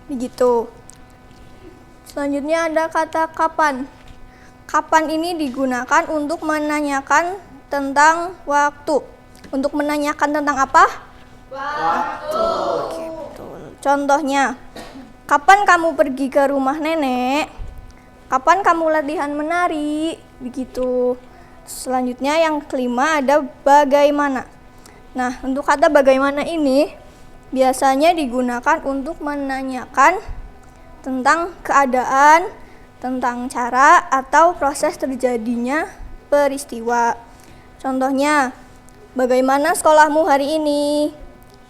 Begitu. Selanjutnya ada kata kapan. Kapan ini digunakan untuk menanyakan tentang waktu. Untuk menanyakan tentang apa? Waktu. Oke, betul. Contohnya, kapan kamu pergi ke rumah nenek? Kapan kamu latihan menari? Begitu. Selanjutnya yang kelima ada bagaimana. Nah, untuk kata bagaimana ini biasanya digunakan untuk menanyakan tentang keadaan, tentang cara atau proses terjadinya peristiwa. Contohnya, bagaimana sekolahmu hari ini?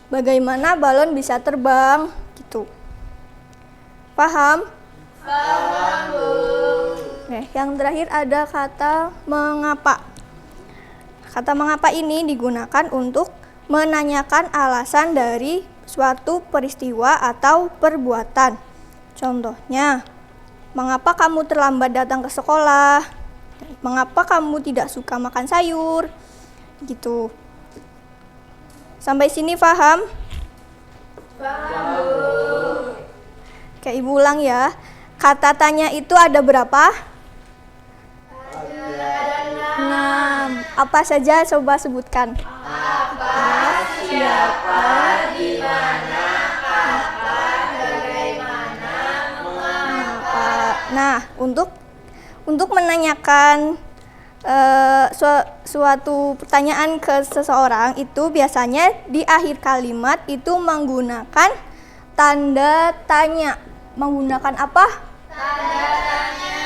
Bagaimana balon bisa terbang? Gitu. Paham? Paham, Bu. Oke, yang terakhir ada kata mengapa. Kata mengapa ini digunakan untuk menanyakan alasan dari suatu peristiwa atau perbuatan. Contohnya, mengapa kamu terlambat datang ke sekolah? Mengapa kamu tidak suka makan sayur? Gitu. Sampai sini paham? Paham, Bu. Oke, Ibu ulang ya. Kata tanya itu ada berapa? Ada 6. Apa saja coba sebutkan? Apa, siapa, di mana, kapan, bagaimana, mengapa. Nah, untuk menanyakan suatu pertanyaan ke seseorang itu biasanya di akhir kalimat itu menggunakan tanda tanya. Menggunakan apa? Tanda tanya.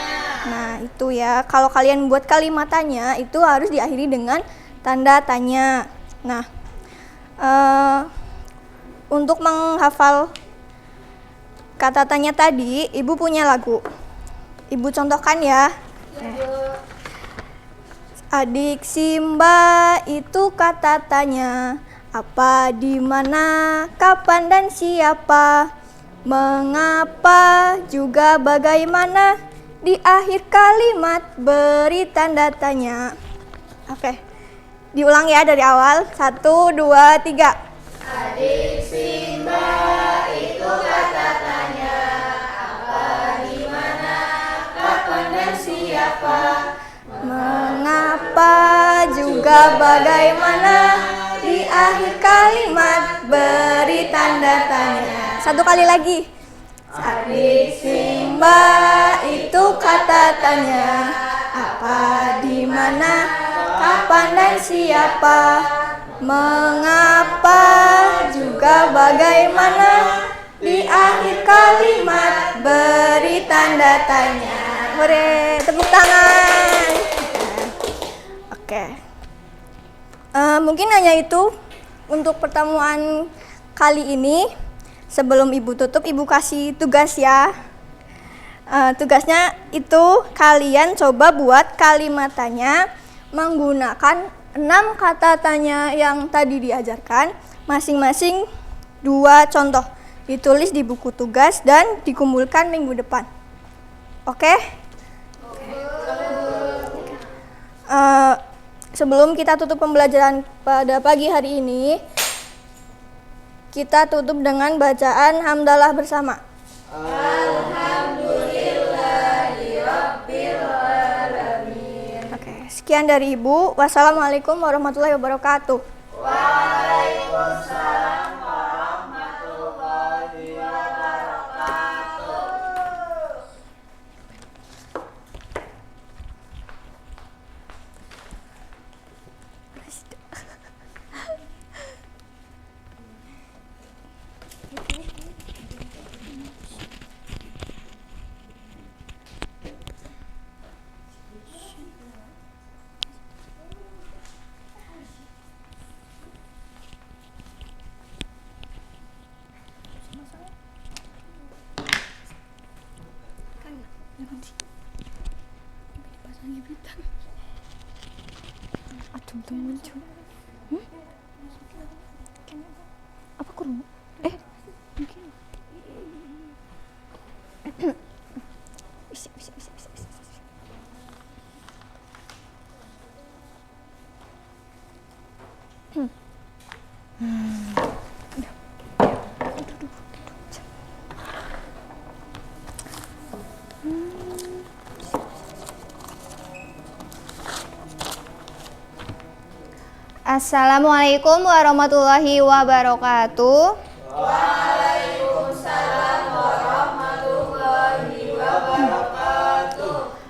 Nah, itu ya. Kalau kalian buat kalimat tanya itu harus diakhiri dengan tanda tanya. Nah, untuk menghafal kata tanya tadi, Ibu punya lagu. Ibu contohkan ya. Adik Simba itu kata tanya, apa, di mana, kapan, dan siapa. Mengapa juga bagaimana, di akhir kalimat beri tanda tanya. Oke, diulang ya dari awal. 1, 2, 3. Adik Simba itu kata tanya, apa, di mana, kapan, dan siapa. Mengapa juga bagaimana, di akhir kalimat beri tanda tanya. Satu kali lagi. Adik Simba itu kata tanya, apa, di mana, kapan, dan siapa. Mengapa juga bagaimana, di akhir kalimat beri tanda tanya. Hore, tepuk tangan. Oke. Mungkin hanya itu untuk pertemuan kali ini. Sebelum Ibu tutup, Ibu kasih tugas ya. Tugasnya itu kalian coba buat kalimat tanya menggunakan 6 kata tanya yang tadi diajarkan, masing-masing 2 contoh. Ditulis di buku tugas dan dikumpulkan minggu depan. Oke? Sebelum kita tutup pembelajaran pada pagi hari ini, kita tutup dengan bacaan hamdalah bersama. Alhamdulillahirabbil. Oke, sekian dari Ibu. Wassalamualaikum warahmatullahi wabarakatuh. Waalaikumsalam warahmatullahi wabarakatuh. Apa kurung? Mungkin. Bisa. Assalamualaikum warahmatullahi wabarakatuh.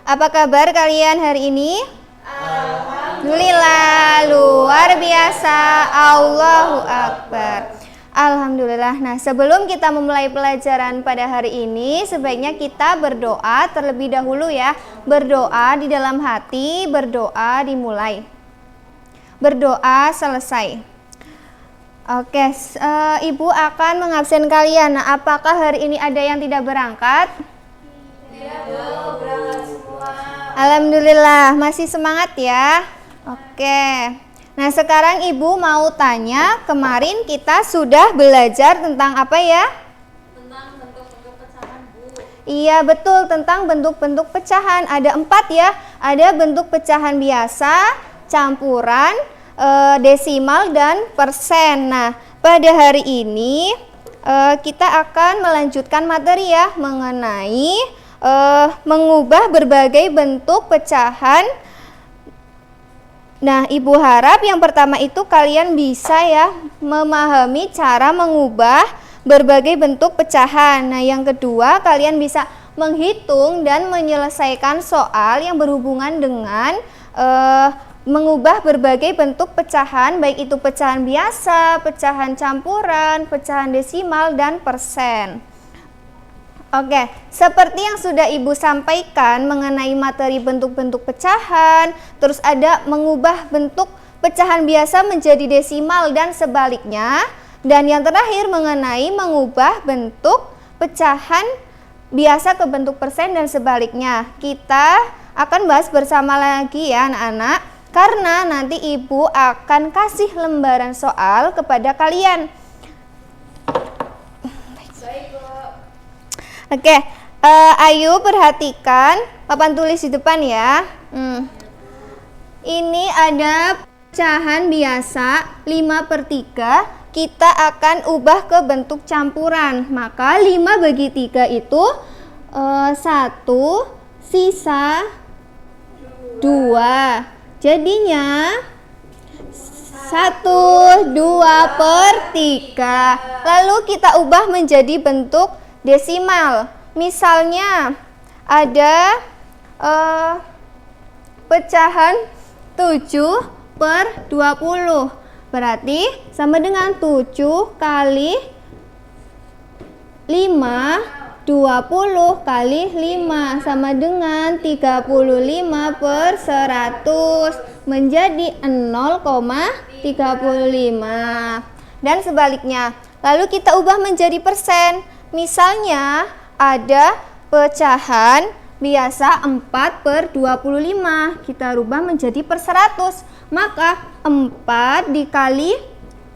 Apa kabar kalian hari ini? Alhamdulillah, luar biasa, Allahu Akbar. Alhamdulillah. Nah, sebelum kita memulai pelajaran pada hari ini, sebaiknya kita berdoa terlebih dahulu ya. Berdoa di dalam hati, berdoa dimulai. Berdoa selesai. Oke, Ibu akan mengabsen kalian. Nah, apakah hari ini ada yang tidak berangkat? Alhamdulillah, masih semangat ya. Oke. Nah, sekarang Ibu mau tanya, kemarin kita sudah belajar tentang apa ya? Tentang bentuk-bentuk pecahan, Bu. Iya, betul, tentang bentuk-bentuk pecahan. Ada 4 ya. Ada bentuk pecahan biasa, campuran, desimal, dan persen. Nah, pada hari ini kita akan melanjutkan materi ya mengenai mengubah berbagai bentuk pecahan. Nah, Ibu harap yang pertama itu kalian bisa ya memahami cara mengubah berbagai bentuk pecahan. Nah, yang kedua kalian bisa menghitung dan menyelesaikan soal yang berhubungan dengan mengubah berbagai bentuk pecahan, baik itu pecahan biasa, pecahan campuran, pecahan desimal, dan persen. Oke, seperti yang sudah Ibu sampaikan mengenai materi bentuk-bentuk pecahan, terus ada mengubah bentuk pecahan biasa menjadi desimal dan sebaliknya, dan yang terakhir mengenai mengubah bentuk pecahan biasa ke bentuk persen dan sebaliknya. Kita akan bahas bersama lagi ya anak-anak, karena nanti Ibu akan kasih lembaran soal kepada kalian. Oke, ayo perhatikan papan tulis di depan ya. Ini ada pecahan biasa 5/3, kita akan ubah ke bentuk campuran. Maka 5 bagi 3 itu 1, sisa 2. Jadinya 1/2/3. Lalu kita ubah menjadi bentuk desimal. Misalnya ada pecahan 7/20, berarti sama dengan 7 kali 5, 20 kali 5 sama dengan 35/100, menjadi 0,35. Dan sebaliknya, lalu kita ubah menjadi persen. Misalnya ada pecahan biasa 4/25. Kita rubah menjadi per 100. Maka 4 dikali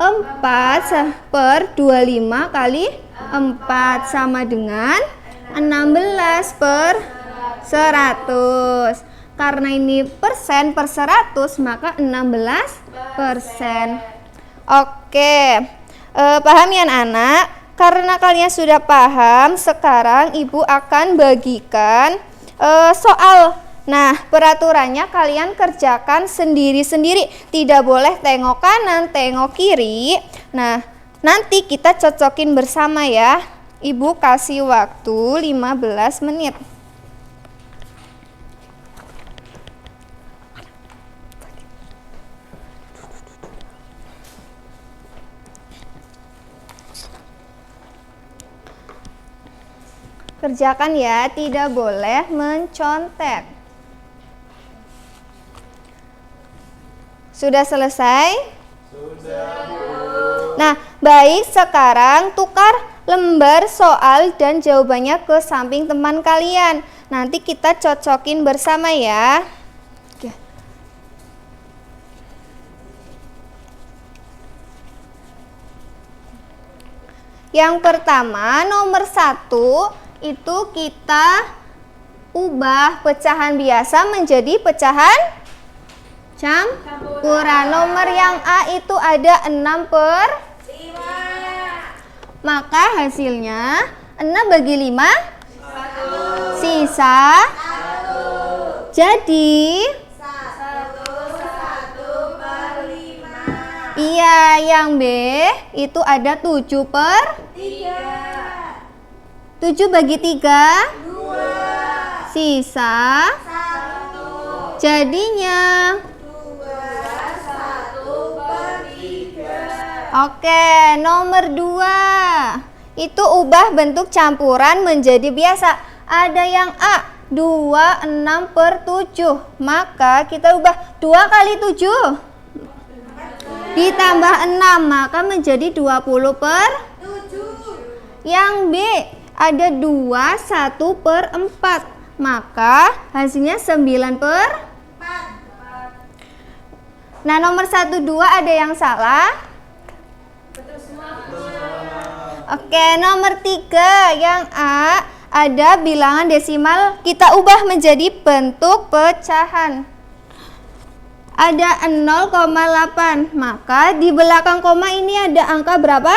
4/25 kali 4 sama dengan 16/100. Karena ini persen per 100, maka 16%. Oke, paham ya anak? Karena kalian sudah paham, sekarang ibu akan bagikan soal. Nah, peraturannya kalian kerjakan sendiri-sendiri. Tidak boleh tengok kanan, tengok kiri. Nah, nanti kita cocokin bersama ya. Ibu kasih waktu 15 menit. Kerjakan ya, tidak boleh mencontek. Sudah selesai? Sudah. Nah, baik, sekarang tukar lembar soal dan jawabannya ke samping teman kalian. Nanti kita cocokin bersama ya. Oke. Yang pertama, nomor 1 itu kita ubah pecahan biasa menjadi pecahan campuran. Nomor yang A itu ada 6/5. Maka hasilnya 6 bagi 5 1. Sisa 1. Jadi 1/5. Iya, yang B itu ada 7/3. 7 bagi 3 2. Sisa 1. Jadinya 1/3. Oke, nomor 2 itu ubah bentuk campuran menjadi biasa. Ada yang A 26/7. Maka kita ubah 2 kali 7 ditambah 6, maka menjadi 20/7. Yang B ada 21/4, maka hasilnya 9/4. Nah, nomor 1, 2 ada yang salah? Betul semua. Oke, nomor 3 yang A ada bilangan desimal, kita ubah menjadi bentuk pecahan. Ada 0,8, maka di belakang koma ini ada angka berapa?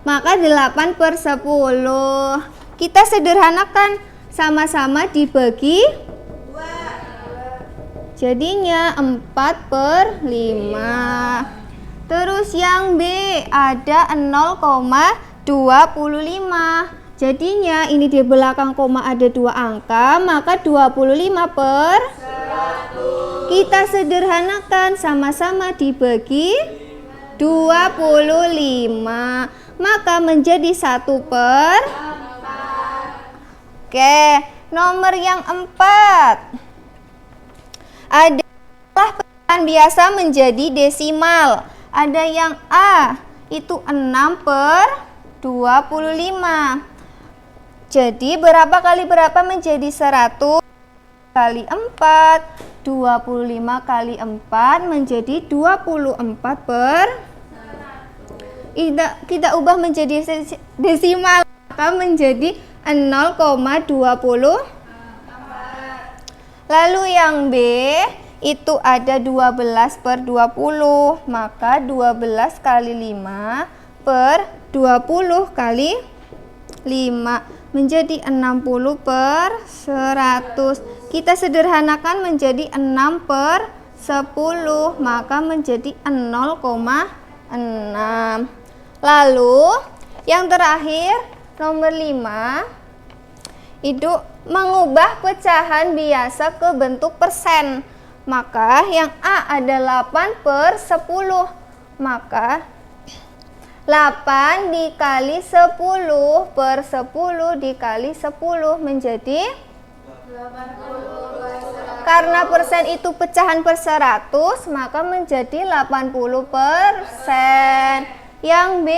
Maka 8/10. Kita sederhanakan, sama-sama dibagi 2. Jadinya 4/5. Terus yang B ada 0,25. Jadinya ini di belakang koma ada 2 angka, maka 25/100. Kita sederhanakan, sama-sama dibagi 25. Maka menjadi 1/4. Oke, nomor yang 4 ada pecahan biasa menjadi desimal. Ada yang A itu 6/25. Jadi berapa kali berapa menjadi 100 kali 4, 25 kali 4 menjadi 24/100. Kita ubah menjadi desimal, maka menjadi 0,20. Lalu yang B itu ada 12/20, maka 12 kali 5/20 kali 5 menjadi 60/100. Kita sederhanakan menjadi 6/10, maka menjadi 0,6. Lalu yang terakhir nomor 5 itu mengubah pecahan biasa ke bentuk persen. Maka yang A ada 8/10. Maka 8 dikali 10/10 dikali 10 menjadi 80/100. Karena persen itu pecahan per 100, maka menjadi 80%. Yang B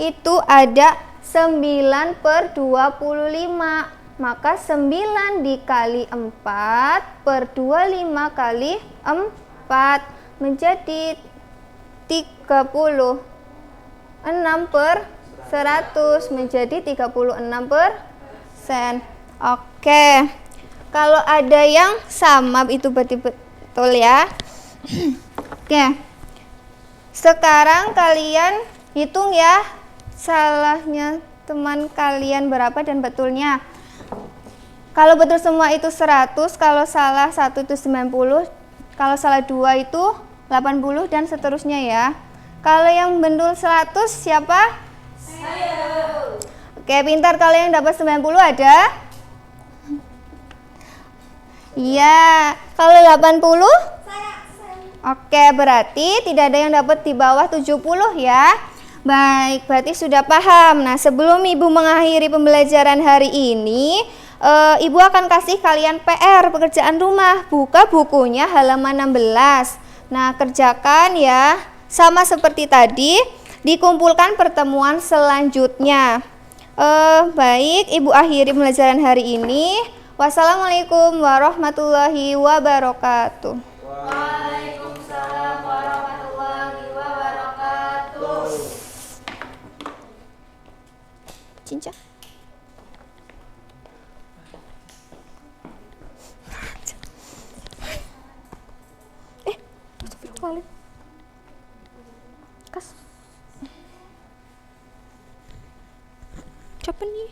itu ada 9/25. Maka 9 dikali 4 per 25 kali 4 menjadi 36 per 100 menjadi 36%. Oke. Kalau ada yang sama itu berarti betul ya. Oke. Sekarang kalian hitung ya salahnya teman kalian berapa dan betulnya. Kalau betul semua itu 100, kalau salah 1 itu 90, kalau salah 2 itu 80 dan seterusnya ya. Kalau yang betul 100 siapa? Saya. Oke, pintar. Kalau yang dapat 90 ada? Iya. Kalau 80? Saya. Oke, berarti tidak ada yang dapat di bawah 70 ya. Baik, berarti sudah paham. Nah, sebelum Ibu mengakhiri pembelajaran hari ini, Ibu akan kasih kalian PR, pekerjaan rumah. Buka bukunya halaman 16. Nah, kerjakan ya. Sama seperti tadi, dikumpulkan pertemuan selanjutnya. Baik, Ibu akhiri pembelajaran hari ini. Wassalamualaikum warahmatullahi wabarakatuh. Waalaikumsalam warahmatullahi wabarakatuh. Cinca. Balik. Kas. Siapa nih?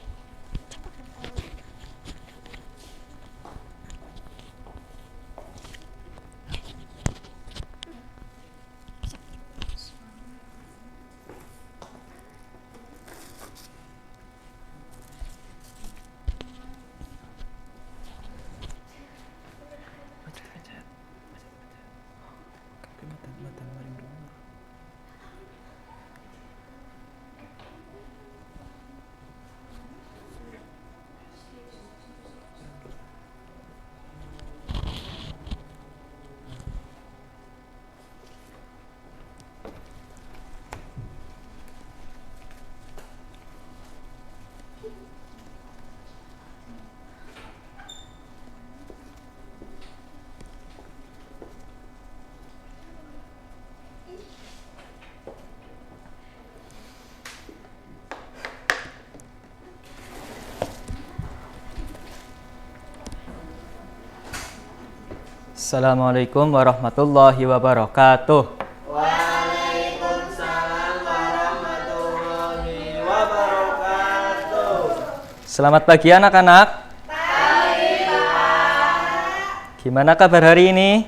Assalamualaikum warahmatullahi wabarakatuh. Waalaikumsalam warahmatullahi wabarakatuh. Selamat pagi anak-anak. Pagi, Pak. Gimana kabar hari ini?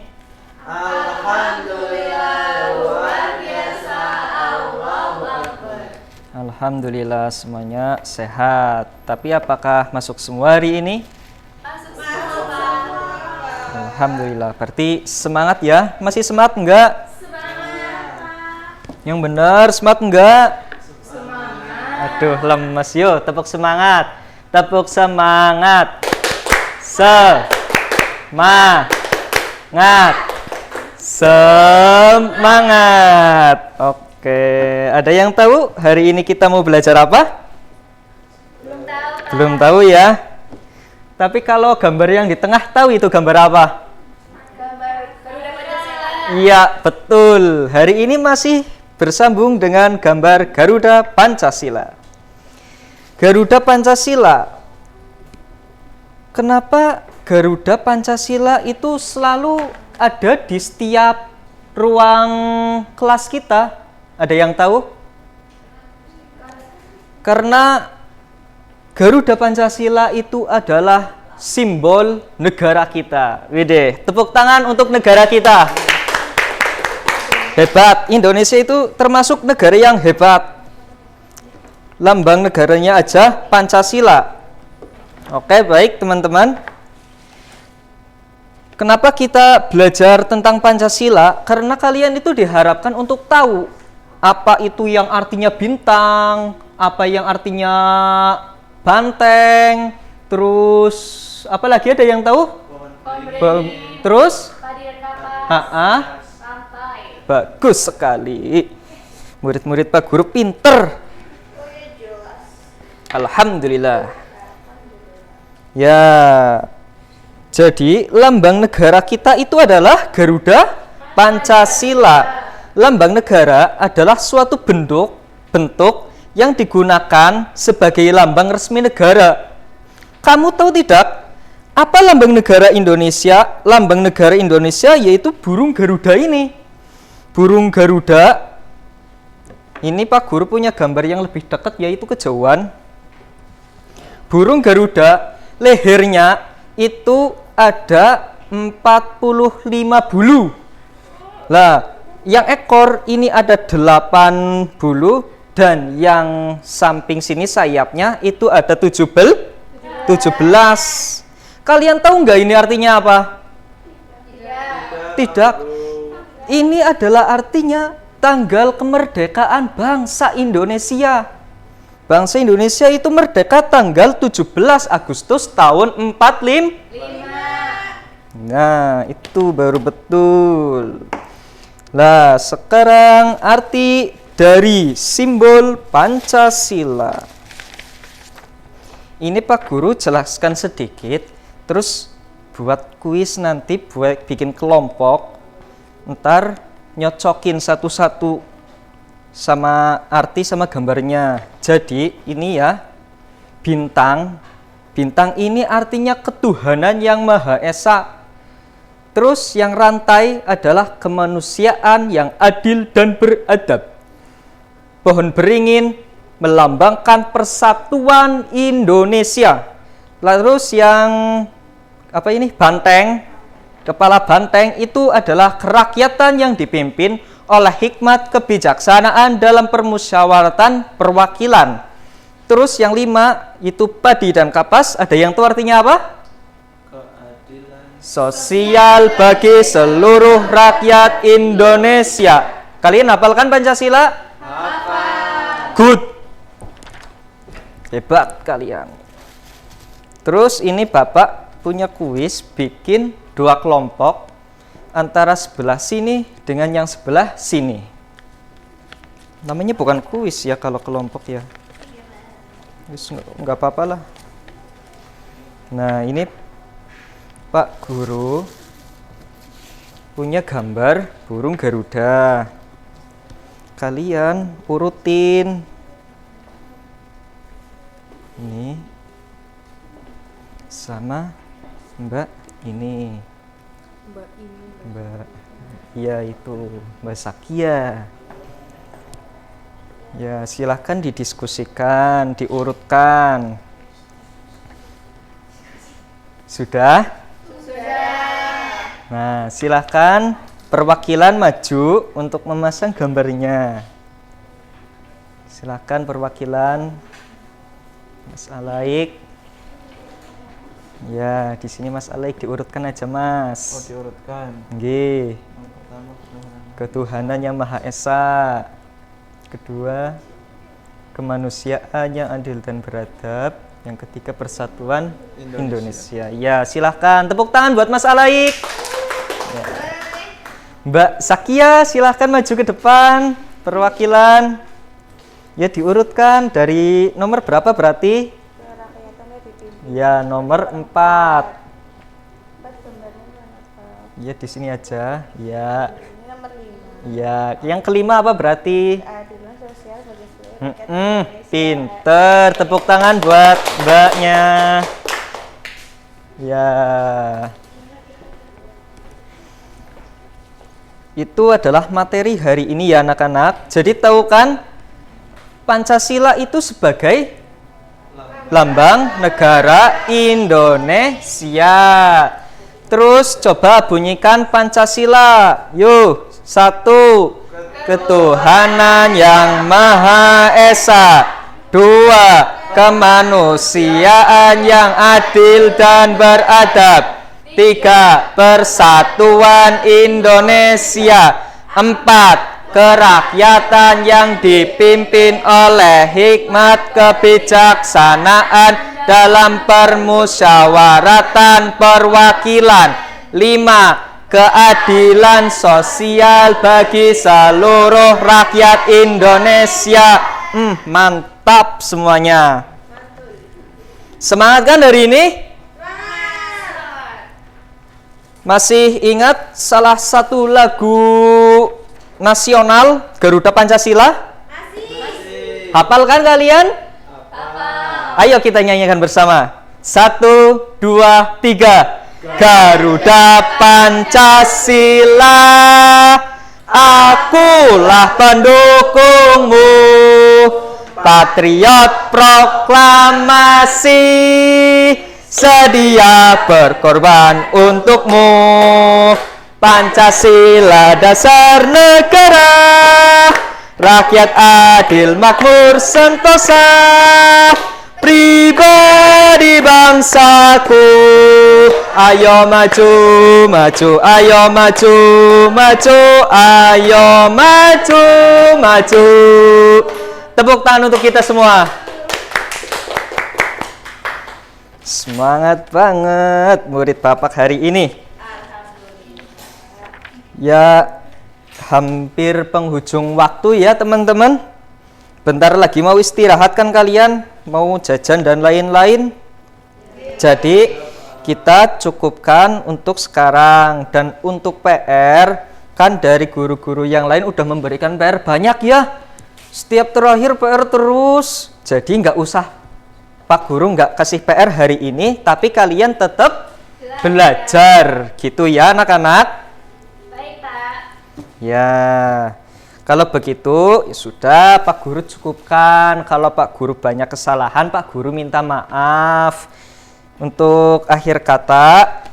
Alhamdulillah, luar biasa. Allahu Akbar. Alhamdulillah semuanya sehat. Tapi apakah masuk semua hari ini? Alhamdulillah, berarti semangat ya? Masih semangat enggak? Semangat. Yang benar, semangat enggak? Semangat. Aduh, lemes. Yuk, tepuk semangat. Tepuk semangat. Semangat. Semangat. Oke, ada yang tahu hari ini kita mau belajar apa? Belum tahu. Belum tahu ya? Tapi kalau gambar yang di tengah tahu itu gambar apa? Iya, betul. Hari ini masih bersambung dengan gambar Garuda Pancasila. Garuda Pancasila. Kenapa Garuda Pancasila itu selalu ada di setiap ruang kelas kita? Ada yang tahu? Karena Garuda Pancasila itu adalah simbol negara kita. Widih, tepuk tangan untuk negara kita. Hebat, Indonesia itu termasuk negara yang hebat. Lambang negaranya aja Pancasila. Oke, baik teman-teman. Kenapa kita belajar tentang Pancasila? Karena kalian itu diharapkan untuk tahu apa itu yang artinya bintang, apa yang artinya banteng, terus apa lagi ada yang tahu? Terus? Bagus sekali. Murid-murid Pak Guru pinter. Alhamdulillah. Ya. Jadi lambang negara kita itu adalah Garuda Pancasila. Lambang negara adalah suatu bentuk yang digunakan sebagai lambang resmi negara. Kamu tahu tidak apa lambang negara Indonesia? Lambang negara Indonesia yaitu burung Garuda ini. Burung Garuda ini Pak Guru punya gambar yang lebih dekat yaitu kejauhan. Burung Garuda lehernya itu ada 45 bulu. Lah, yang ekor ini ada 8 bulu dan yang samping sini sayapnya itu ada 17. Kalian tahu nggak ini artinya apa? Tidak. Ini adalah artinya tanggal kemerdekaan bangsa Indonesia. Bangsa Indonesia itu merdeka tanggal 17 Agustus tahun 45. Nah, itu baru betul. Nah, sekarang arti dari simbol Pancasila. Ini Pak Guru jelaskan sedikit, terus buat kuis nanti, buat bikin kelompok, ntar nyocokin satu-satu sama arti sama gambarnya. Jadi ini ya, bintang. Bintang ini artinya ketuhanan yang Maha Esa. Terus yang rantai adalah kemanusiaan yang adil dan beradab. Pohon beringin melambangkan persatuan Indonesia. Terus yang apa ini? Banteng. Kepala banteng itu adalah kerakyatan yang dipimpin oleh hikmat kebijaksanaan dalam permusyawaratan perwakilan. Terus yang 5 itu padi dan kapas. Ada yang tahu artinya apa? Sosial bagi seluruh rakyat Indonesia. Kalian hafalkan Pancasila? Hafal. Good. Hebat kalian. Terus ini Bapak punya kuis bikin 2 kelompok antara sebelah sini dengan yang sebelah sini. Namanya bukan kuis ya kalau kelompok ya. Nggak apa-apa lah. Nah ini Pak Guru punya gambar burung Garuda. Kalian urutin. Ini sama Mbak ini. Mbak. Iya itu Mbak Sakia. Ya silahkan didiskusikan, diurutkan. Sudah? Nah, silahkan perwakilan maju untuk memasang gambarnya. Silahkan perwakilan Mas Alaik. Ya, di sini Mas Alaik diurutkan aja, Mas. Oh, diurutkan. Nggih. Yang pertama Ketuhanan yang Maha Esa. Kedua, kemanusiaan yang adil dan beradab. Yang ketiga, persatuan Indonesia. Ya, silahkan tepuk tangan buat Mas Alaik. Ya. Mbak Sakia, silahkan maju ke depan. Perwakilan. Ya, diurutkan dari nomor berapa berarti? Ya, nomor 4. Ya, di sini aja. Ya. Ya, yang kelima apa berarti? Pinter, tepuk tangan buat mbaknya. Ya. Itu adalah materi hari ini ya anak-anak. Jadi tahu kan Pancasila itu sebagai lambang negara Indonesia. Terus coba bunyikan Pancasila. Yuk, 1. Ketuhanan yang Maha Esa. 2. Kemanusiaan yang adil dan beradab. 3. Persatuan Indonesia. 4. Kerakyatan yang dipimpin oleh hikmat kebijaksanaan dalam permusyawaratan perwakilan. 5. Keadilan sosial bagi seluruh rakyat Indonesia. Mantap semuanya. Semangat kan hari ini? Masih ingat salah satu lagu nasional Garuda Pancasila? Hafal kan kalian? Ayo kita nyanyikan bersama. 1, 2, 3. Garuda Pancasila, akulah pendukungmu, patriot proklamasi, sedia berkorban untukmu. Pancasila dasar negara, rakyat adil makmur sentosa, pribadi bangsaku. Ayo maju, maju, ayo maju, maju, ayo maju, maju. Tepuk tangan untuk kita semua. Semangat banget murid Bapak hari ini. Ya, hampir penghujung waktu ya teman-teman. Bentar lagi mau istirahat kan kalian? Mau jajan dan lain-lain. Jadi kita cukupkan untuk sekarang. Dan untuk PR, kan dari guru-guru yang lain udah memberikan PR banyak ya. Setiap terakhir PR terus. Jadi nggak usah Pak Guru nggak kasih PR hari ini, tapi kalian tetap belajar gitu ya anak-anak. Ya, kalau begitu ya sudah Pak Guru cukupkan. Kalau Pak Guru banyak kesalahan, Pak Guru minta maaf. Untuk akhir kata,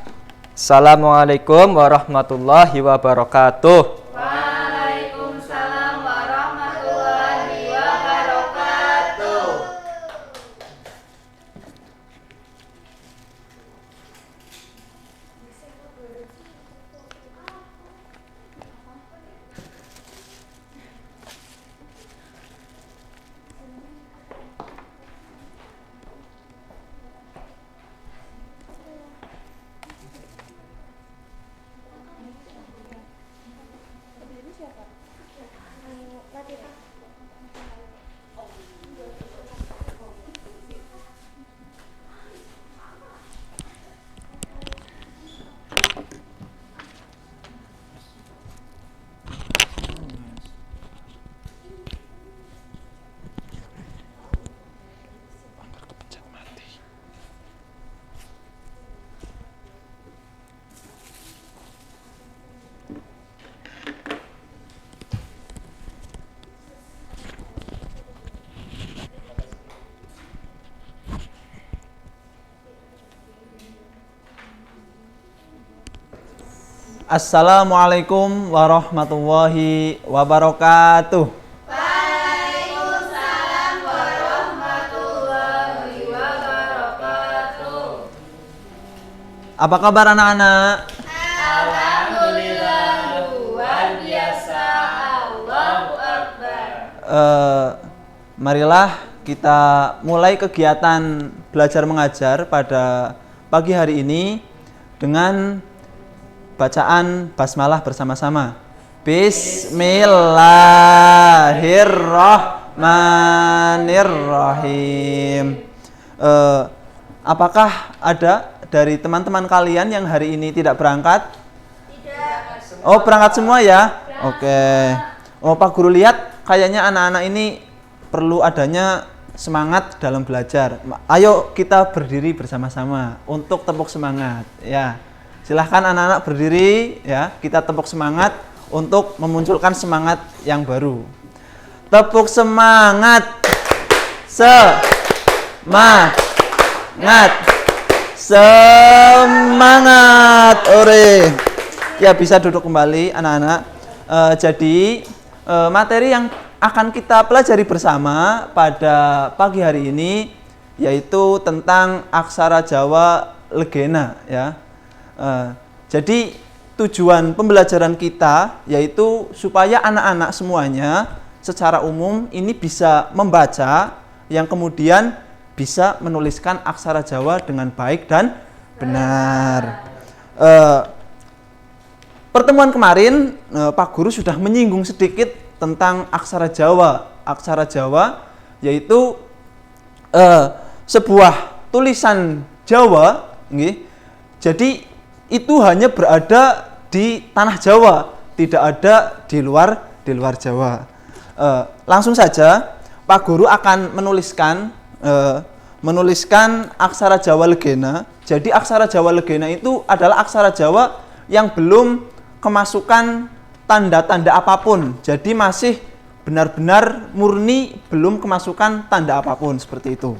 Assalamualaikum warahmatullahi wabarakatuh. Waalaikumsalam warahmatullahi wabarakatuh. Assalamualaikum warahmatullahi wabarakatuh. Waalaikumsalam warahmatullahi wabarakatuh. Apa kabar anak-anak? Alhamdulillah, luar biasa. Allahu Akbar. Marilah kita mulai kegiatan belajar mengajar pada pagi hari ini dengan bacaan basmalah bersama-sama. Bismillahirrahmanirrahim. Apakah ada dari teman-teman kalian yang hari ini tidak berangkat? Tidak. Oh, berangkat semua ya? Oke. Oh, Pak Guru lihat kayaknya anak-anak ini perlu adanya semangat dalam belajar. Ayo kita berdiri bersama-sama untuk tepuk semangat ya. Silahkan anak-anak berdiri ya, kita tepuk semangat untuk memunculkan semangat yang baru. Tepuk semangat. Semangat. Semangat. Ore. Ya, bisa duduk kembali anak-anak. Jadi materi yang akan kita pelajari bersama pada pagi hari ini yaitu tentang aksara Jawa legena ya. Jadi tujuan pembelajaran kita yaitu supaya anak-anak semuanya secara umum ini bisa membaca yang kemudian bisa menuliskan aksara Jawa dengan baik dan benar. Pertemuan kemarin Pak Guru sudah menyinggung sedikit tentang aksara Jawa. Aksara Jawa yaitu sebuah tulisan Jawa, nggih. Jadi itu hanya berada di tanah Jawa, tidak ada di luar Jawa. Langsung saja Pak Guru akan menuliskan aksara Jawa Legena. Jadi aksara Jawa Legena itu adalah aksara Jawa yang belum kemasukan tanda-tanda apapun. Jadi masih benar-benar murni, belum kemasukan tanda apapun, seperti itu.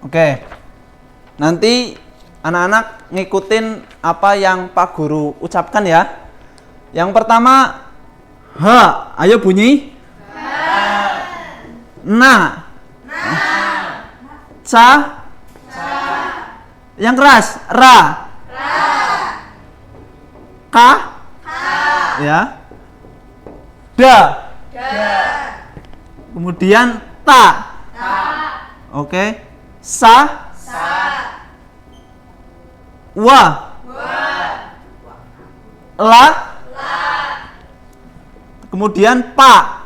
Oke, nanti anak-anak ngikutin apa yang Pak Guru ucapkan ya. Yang pertama, H, ayo bunyi. Na. Ca. Yang keras, Ra. Ka. Ya. Da. Kemudian Ta. Oke. Sa. Wa. La. Kemudian Pa.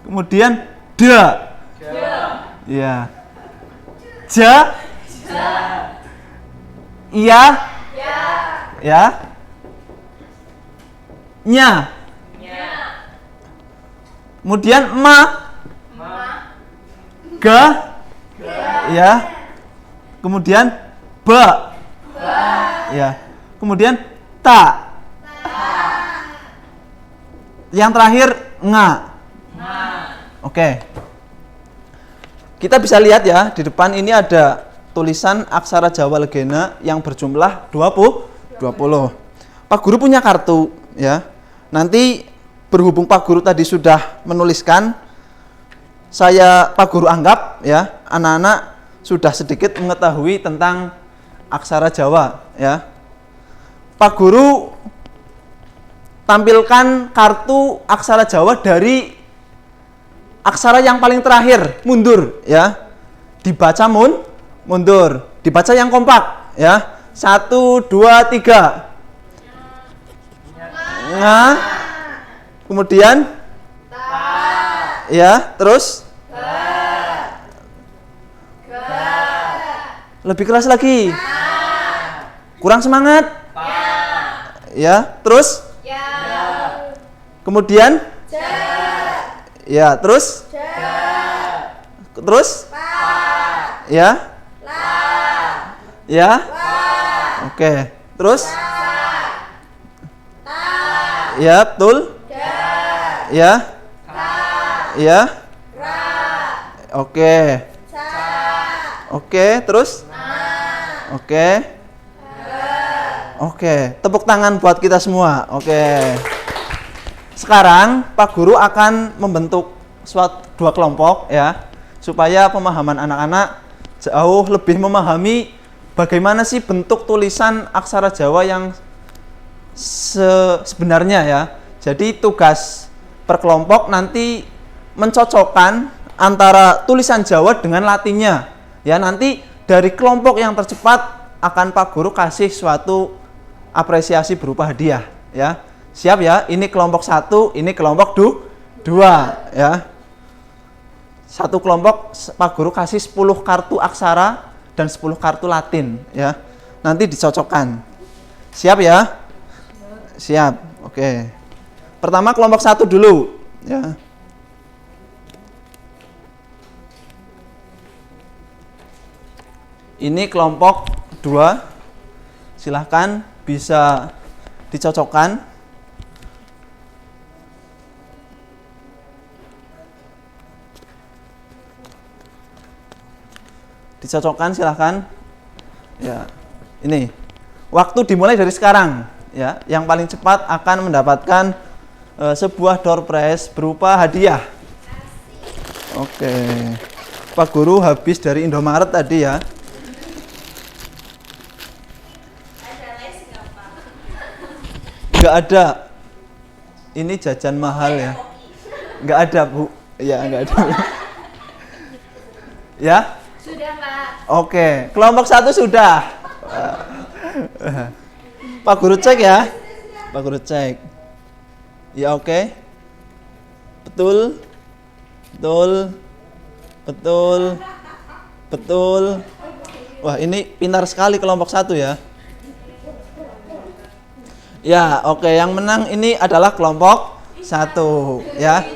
Kemudian Da. Ya. Ja. Iya. Ya. Nya. Kemudian Ma. Ga. Ya. Kemudian Ba. Ya. Kemudian Ta. Yang terakhir Nga. Oke. Kita bisa lihat ya, di depan ini ada tulisan aksara Jawa Legena yang berjumlah 20. Pak Guru punya kartu ya. Nanti berhubung Pak Guru tadi sudah menuliskan, Pak Guru anggap ya, anak-anak sudah sedikit mengetahui tentang aksara Jawa ya. Pak Guru tampilkan kartu aksara Jawa dari aksara yang paling terakhir, mundur ya. Dibaca mundur, dibaca yang kompak ya. 1, 2, 3. Nga. Kemudian ya, terus lebih keras lagi. Kurang semangat. Ya, terus kemudian ya, terus ya, ya, oke, terus ya, betul ya, ya, oke, terus oke, tepuk tangan buat kita semua. Oke. Sekarang Pak Guru akan membentuk dua kelompok ya, supaya pemahaman anak-anak jauh lebih memahami bagaimana sih bentuk tulisan aksara Jawa yang sebenarnya ya. Jadi tugas per kelompok nanti mencocokkan antara tulisan Jawa dengan Latinnya. Ya, nanti dari kelompok yang tercepat akan Pak Guru kasih suatu apresiasi berupa hadiah ya. Siap ya? Ini kelompok 1, ini kelompok 2 ya. Satu kelompok Pak Guru kasih 10 kartu aksara dan 10 kartu Latin ya. Nanti dicocokkan. Siap ya? Siap. Oke. Pertama kelompok 1 dulu ya. Ini kelompok 2. Silahkan bisa dicocokkan. Dicocokkan silahkan. Ya, ini waktu dimulai dari sekarang. Ya, yang paling cepat akan mendapatkan sebuah door prize berupa hadiah. Oke, Pak Guru habis dari Indomaret tadi ya. Nggak ada. Ini jajan mahal ya. Nggak ada, Bu. Ya, nggak ada. Ya? Sudah, Pak. Oke, kelompok 1 sudah. Pak Guru cek ya. Pak Guru cek. Ya, oke. Betul. Betul. Betul. Betul. Wah, ini pintar sekali kelompok 1 ya. Ya, oke, yang menang ini adalah kelompok 1 ya.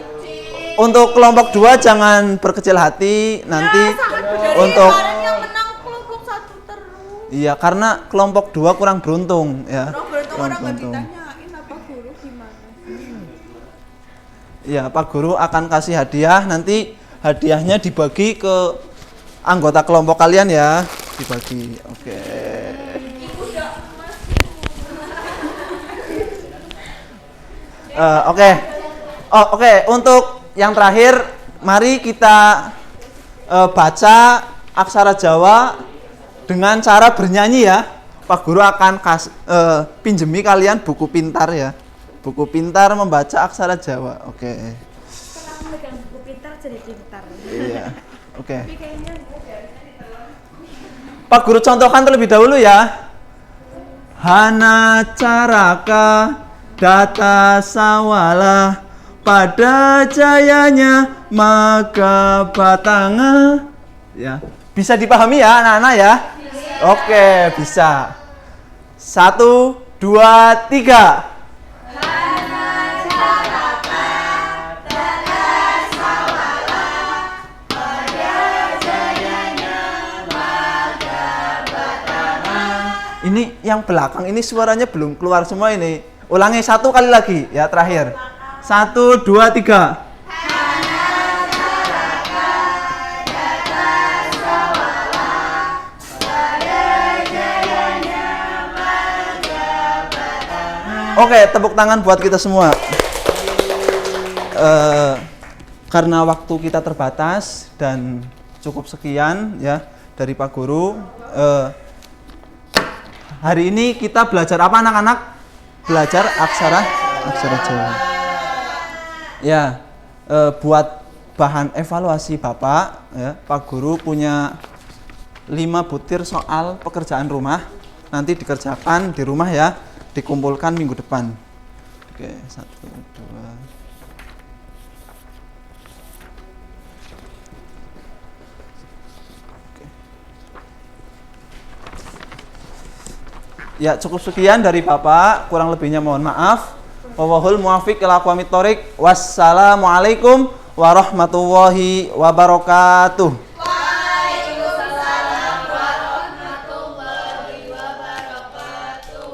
Untuk kelompok 2 jangan berkecil hati nanti untuk iya, karena kelompok 2 kurang beruntung ya. Kurang beruntung. Ya, Pak Guru akan kasih hadiah, nanti hadiahnya dibagi ke anggota kelompok kalian ya, dibagi. Oke. Oke. Oh, oke. Untuk yang terakhir, mari kita baca aksara Jawa dengan cara bernyanyi ya. Pak Guru akan pinjemi kalian buku pintar ya. Buku pintar membaca aksara Jawa. Oke. Kenapa megang buku pintar jadi pintar? Iya. Oke. Pak Guru contohkan terlebih dahulu ya. Hana caraka data sawala pada jayanya maka batanga ya. Bisa dipahami ya anak-anak ya? Oke, bisa. 1, 2, 3. Ini yang belakang ini suaranya belum keluar semua ini. Ulangi 1 kali lagi ya terakhir. 1, 2, 3. Oke, tepuk tangan buat kita semua. Karena waktu kita terbatas dan cukup sekian ya dari Pak Guru. Hari ini kita belajar apa anak-anak? Belajar aksara Jawa. Ya, buat bahan evaluasi Bapak, ya, Pak Guru punya 5 butir soal pekerjaan rumah. Nanti dikerjakan di rumah ya, dikumpulkan minggu depan. Oke, 1, 2. Ya, cukup sekian dari Bapak, kurang lebihnya mohon maaf. Wallahul muwaffiq ila aqwamit thoriq. Wassalamualaikum warahmatullahi wabarakatuh. Waalaikumsalam warahmatullahi wabarakatuh.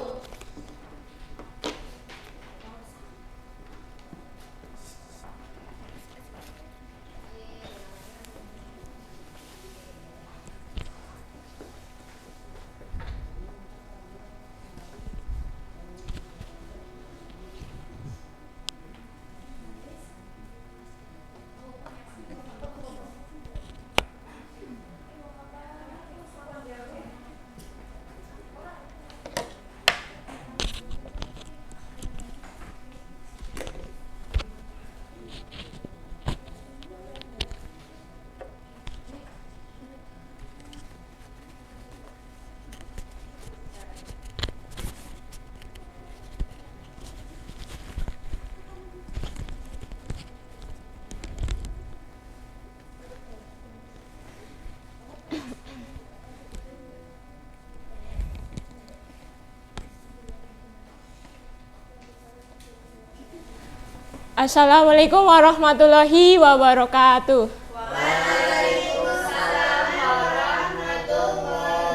Assalamualaikum warahmatullahi wabarakatuh. Waalaikumsalam warahmatullahi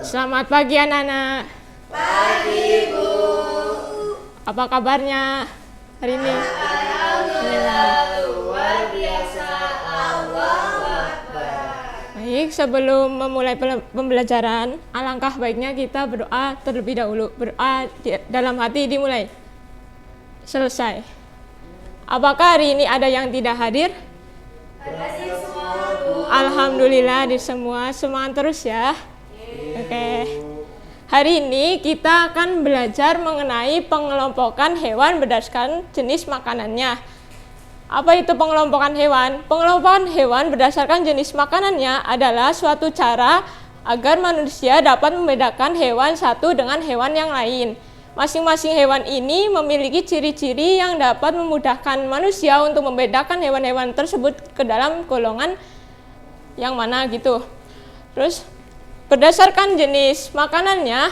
Selamat pagi anak-anak. Pagi, Bu. Apa kabarnya hari ini? Alhamdulillah. Luar biasa. Allahu Akbar. Baik, sebelum memulai pembelajaran, alangkah baiknya kita berdoa terlebih dahulu. Berdoa dalam hati dimulai. Selesai. Apakah hari ini ada yang tidak hadir? Hadir semua, Bu. Alhamdulillah hadir semua. Semangat terus ya. Oke. Hari ini kita akan belajar mengenai pengelompokan hewan berdasarkan jenis makanannya. Apa itu pengelompokan hewan? Pengelompokan hewan berdasarkan jenis makanannya adalah suatu cara agar manusia dapat membedakan hewan satu dengan hewan yang lain. Masing-masing hewan ini memiliki ciri-ciri yang dapat memudahkan manusia untuk membedakan hewan-hewan tersebut ke dalam golongan yang mana gitu. Terus berdasarkan jenis makanannya,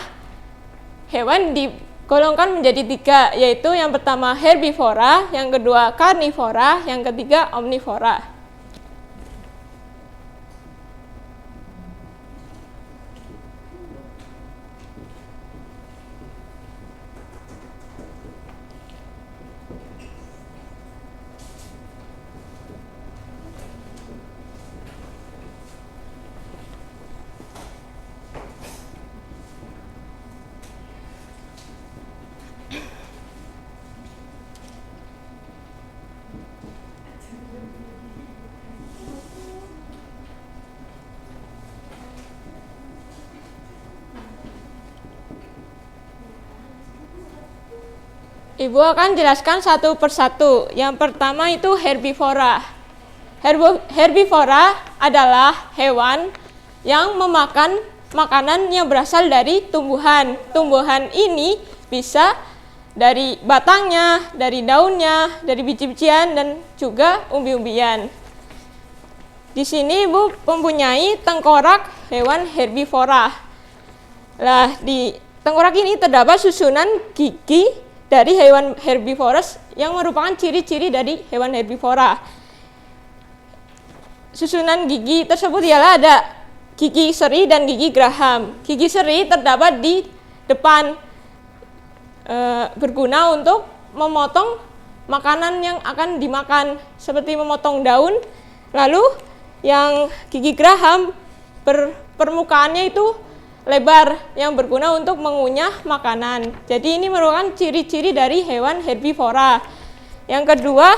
hewan digolongkan menjadi 3, yaitu yang pertama herbivora, yang kedua karnivora, yang ketiga omnivora. Ibu akan jelaskan satu persatu. Yang pertama itu herbivora. Herbivora adalah hewan yang memakan makanan yang berasal dari tumbuhan. Tumbuhan ini bisa dari batangnya, dari daunnya, dari biji-bijian, dan juga umbi-umbian. Di sini Ibu mempunyai tengkorak hewan herbivora. Nah, di tengkorak ini terdapat susunan gigi dari hewan herbivorous yang merupakan ciri-ciri dari hewan herbivora. Susunan gigi tersebut ialah ada gigi seri dan gigi geraham. Gigi seri terdapat di depan, berguna untuk memotong makanan yang akan dimakan, seperti memotong daun. Lalu yang gigi geraham permukaannya itu lebar yang berguna untuk mengunyah makanan. Jadi ini merupakan ciri-ciri dari hewan herbivora. Yang kedua,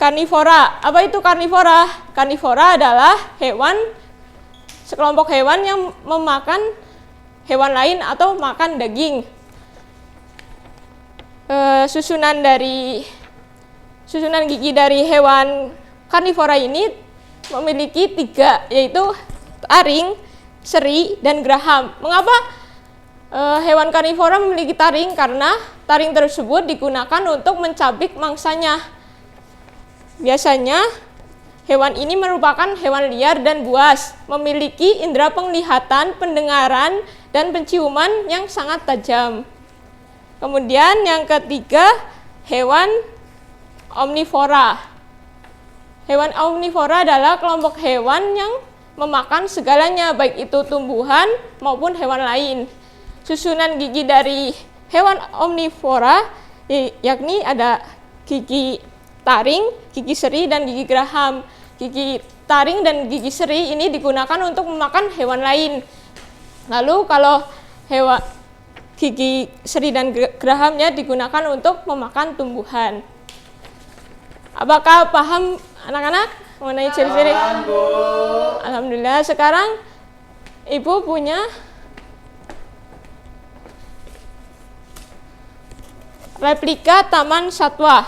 karnivora. Apa itu karnivora? Karnivora adalah sekelompok hewan yang memakan hewan lain atau makan daging. Susunan gigi dari hewan karnivora ini memiliki 3, yaitu taring, seri, dan geraham. Mengapa hewan karnivora memiliki taring? Karena taring tersebut digunakan untuk mencabik mangsanya. Biasanya hewan ini merupakan hewan liar dan buas, memiliki indera penglihatan, pendengaran, dan penciuman yang sangat tajam. Kemudian yang ketiga, hewan omnivora. Hewan omnivora adalah kelompok hewan yang memakan segalanya, baik itu tumbuhan maupun hewan lain. Susunan gigi dari hewan omnivora yakni ada gigi taring, gigi seri, dan gigi geraham. Gigi taring dan gigi seri ini digunakan untuk memakan hewan lain. Lalu kalau gigi seri dan gerahamnya digunakan untuk memakan tumbuhan. Apakah paham anak-anak mengenai ciri-ciri? Alhamdulillah. Sekarang Ibu punya replika taman satwa.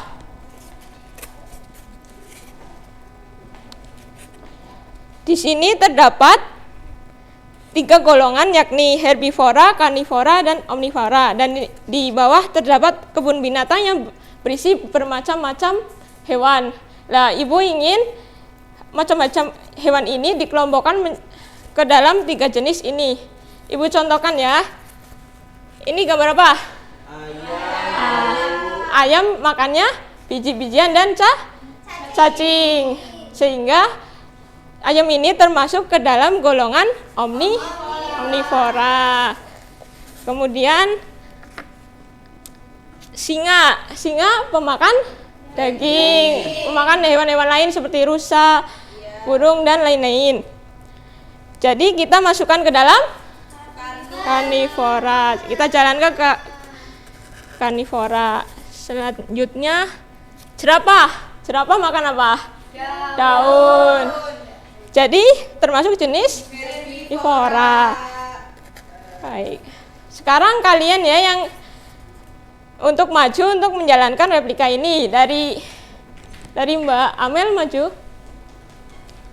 Di sini terdapat 3 golongan, yakni herbivora, karnivora, dan omnivora. Dan di bawah terdapat kebun binatang yang berisi bermacam-macam hewan. Nah, Ibu ingin macam-macam hewan ini dikelompokkan ke dalam 3 jenis ini. Ibu contohkan ya. Ini gambar apa? Ayam makannya biji-bijian dan cacing. Sehingga ayam ini termasuk ke dalam golongan omnivora. Kemudian singa pemakan daging, pemakan hewan-hewan lain seperti rusa, burung dan lain-lain. Jadi kita masukkan ke dalam karnivora. Kita jalankan ke karnivora. Selanjutnya jerapah makan apa? Daun. Jadi termasuk jenis herbivora. Baik. Sekarang kalian ya yang untuk maju untuk menjalankan replika ini dari Mbak Amel maju.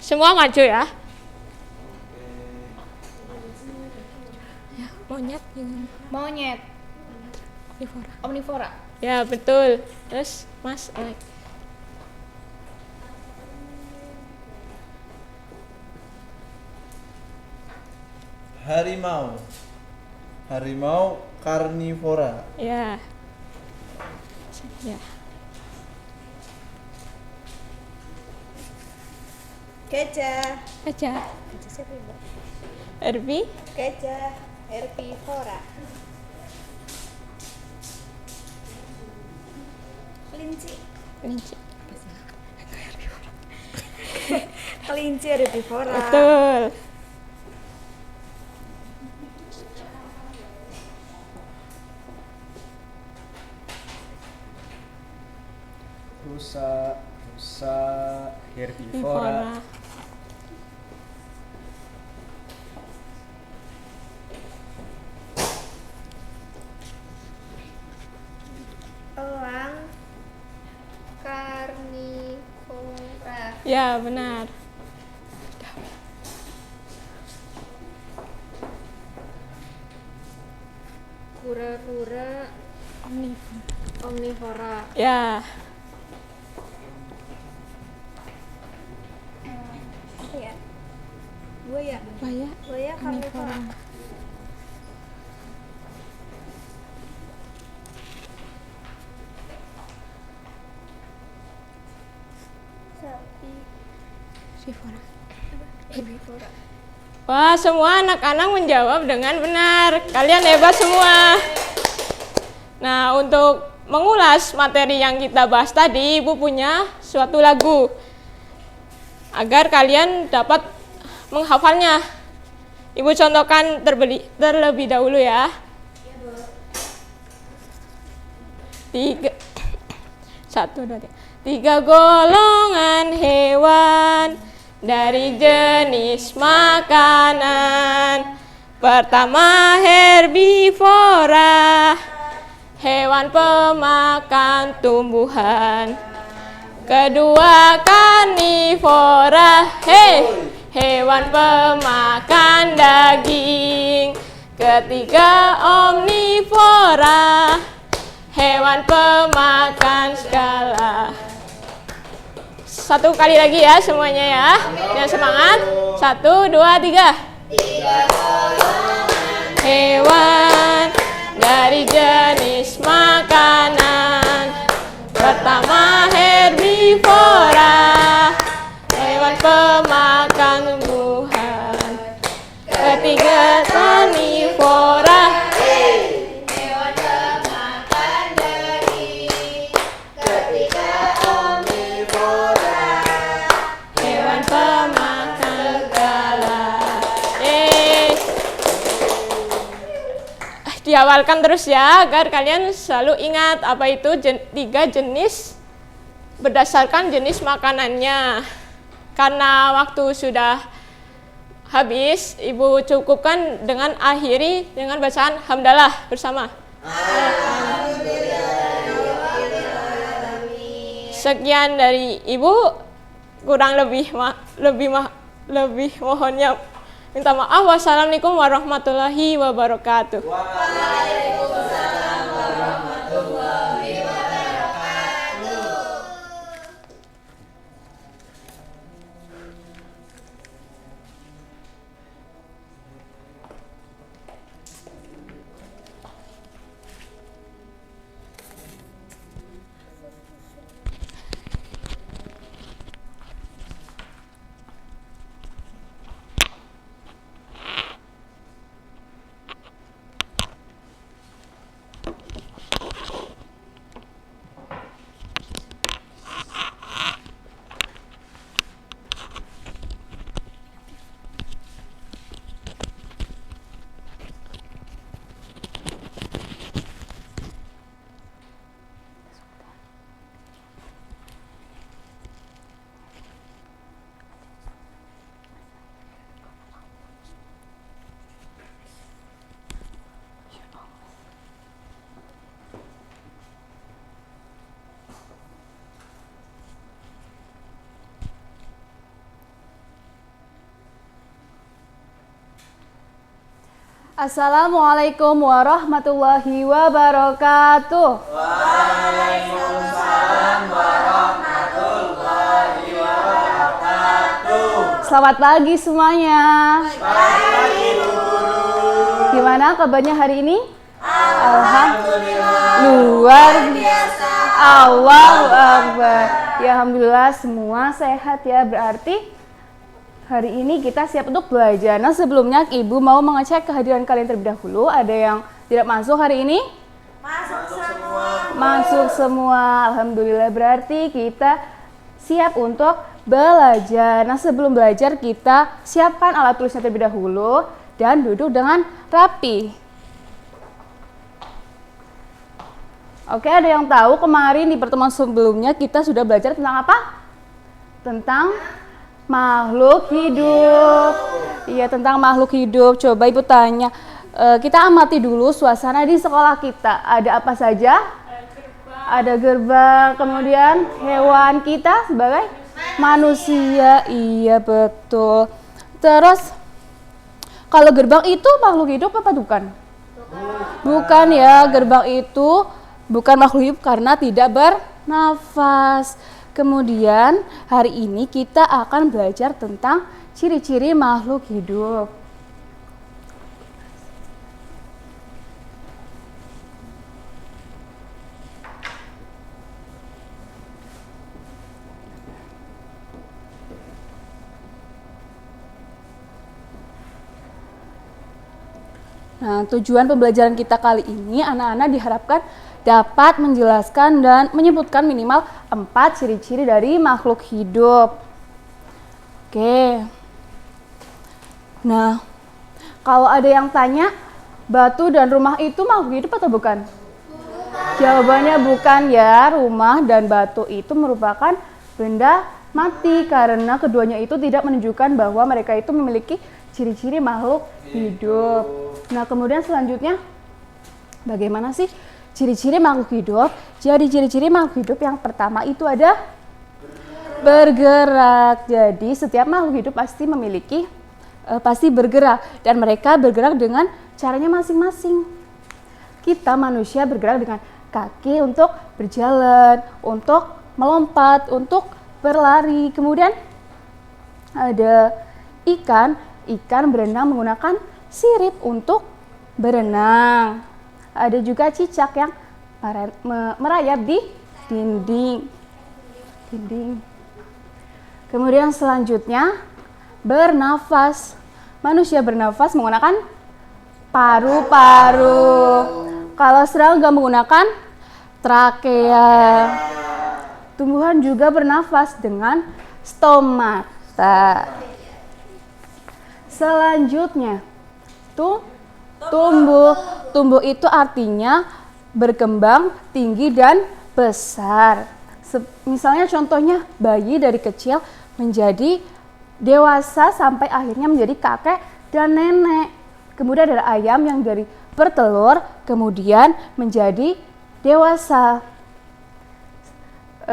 Semua maju ya. Ya, monyet. Omnivora. Ya, betul. Terus Mas naik. Harimau karnivora. Ya. Ya. Gajah. Gajah siapa ya, Mbak? Gajah herbivora. Kelinci. Kelinci herbivora. Betul. Rusa herbivora. Elang karnivora. Ya, benar. Kura-kura omnivora. Ya. Apa ya? Buaya. Buaya karnivora. Sapi. Herbivora. Wah, semua anak-anak menjawab dengan benar. Kalian hebat semua. Nah, untuk mengulas materi yang kita bahas tadi, Ibu punya suatu lagu agar kalian dapat menghafalnya. Ibu contohkan terlebih dahulu ya. Tiga golongan hewan dari jenis makanan. Pertama herbivora, hewan pemakan tumbuhan. Kedua karnivora, hewan pemakan daging. Ketiga omnivora, hewan pemakan segala. Satu kali lagi ya semuanya ya. Yang semangat. 1, 2, 3. Hewan dari jenis makanan. Pertama herbivora, hewan pemakan tumbuhan. Ketiga karnivora, Hewan pemakan daging. Ketiga omnivora. hewan pemakan segala. Diawalkan terus ya agar kalian selalu ingat apa itu 3 jenis berdasarkan jenis makanannya. Karena waktu sudah habis, Ibu cukupkan dengan akhiri dengan bacaan hamdalah bersama. Sekian dari Ibu, kurang lebih mohonnya minta maaf. Wassalamualaikum warahmatullahi wabarakatuh. Assalamualaikum warahmatullahi wabarakatuh. Selamat pagi semuanya. Pagi, Bu Guru. Gimana kabarnya hari ini? Alhamdulillah. Luar biasa. Allahu Akbar. Ya alhamdulillah semua sehat ya. Berarti hari ini kita siap untuk belajar. Nah sebelumnya Ibu mau mengecek kehadiran kalian terlebih dahulu. Ada yang tidak masuk hari ini? Masuk semua. Alhamdulillah berarti kita siap untuk belajar. Nah sebelum belajar kita siapkan alat tulisnya terlebih dahulu dan duduk dengan rapi. Oke, ada yang tahu kemarin di pertemuan sebelumnya kita sudah belajar tentang apa? Tentang makhluk hidup. Iya, tentang makhluk hidup. Coba Ibu tanya, kita amati dulu suasana di sekolah kita. Ada apa saja? Ada gerbang, kemudian hewan kita sebagai manusia. Iya, betul. Terus kalau gerbang itu makhluk hidup apa bukan? Bukan ya, gerbang itu bukan makhluk hidup karena tidak bernafas. Kemudian hari ini kita akan belajar tentang ciri-ciri makhluk hidup. Nah, tujuan pembelajaran kita kali ini anak-anak diharapkan dapat menjelaskan dan menyebutkan minimal 4 ciri-ciri dari makhluk hidup. Oke. Nah, kalau ada yang tanya, batu dan rumah itu makhluk hidup atau bukan? Jawabannya bukan ya, rumah dan batu itu merupakan benda mati karena keduanya itu tidak menunjukkan bahwa mereka itu memiliki ciri-ciri makhluk hidup. Nah, kemudian selanjutnya bagaimana sih ciri-ciri makhluk hidup? Jadi ciri-ciri makhluk hidup yang pertama itu ada bergerak. Jadi setiap makhluk hidup pasti memiliki pasti bergerak dan mereka bergerak dengan caranya masing-masing. Kita manusia bergerak dengan kaki untuk berjalan, untuk melompat, untuk berlari. Kemudian ada ikan berenang menggunakan sirip untuk berenang. Ada juga cicak yang merayap di dinding. Kemudian selanjutnya bernafas. Manusia bernafas menggunakan paru-paru. Kalau serangga menggunakan trakea. Tumbuhan juga bernafas dengan stomata. Selanjutnya tumbuh itu artinya berkembang tinggi dan besar. Misalnya contohnya bayi dari kecil menjadi dewasa sampai akhirnya menjadi kakek dan nenek. Kemudian ada ayam yang dari bertelur kemudian menjadi dewasa.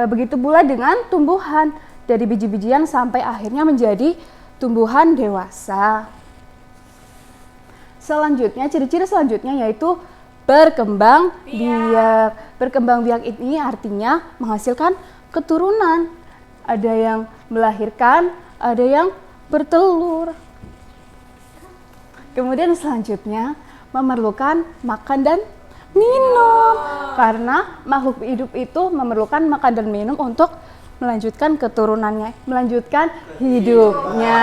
Begitu pula dengan tumbuhan dari biji-bijian sampai akhirnya menjadi tumbuhan dewasa. Selanjutnya, ciri-ciri selanjutnya yaitu berkembang biak. Berkembang biak ini artinya menghasilkan keturunan. Ada yang melahirkan, ada yang bertelur. Kemudian selanjutnya memerlukan makan dan minum. Karena makhluk hidup itu memerlukan makan dan minum untuk melanjutkan keturunannya, melanjutkan hidupnya.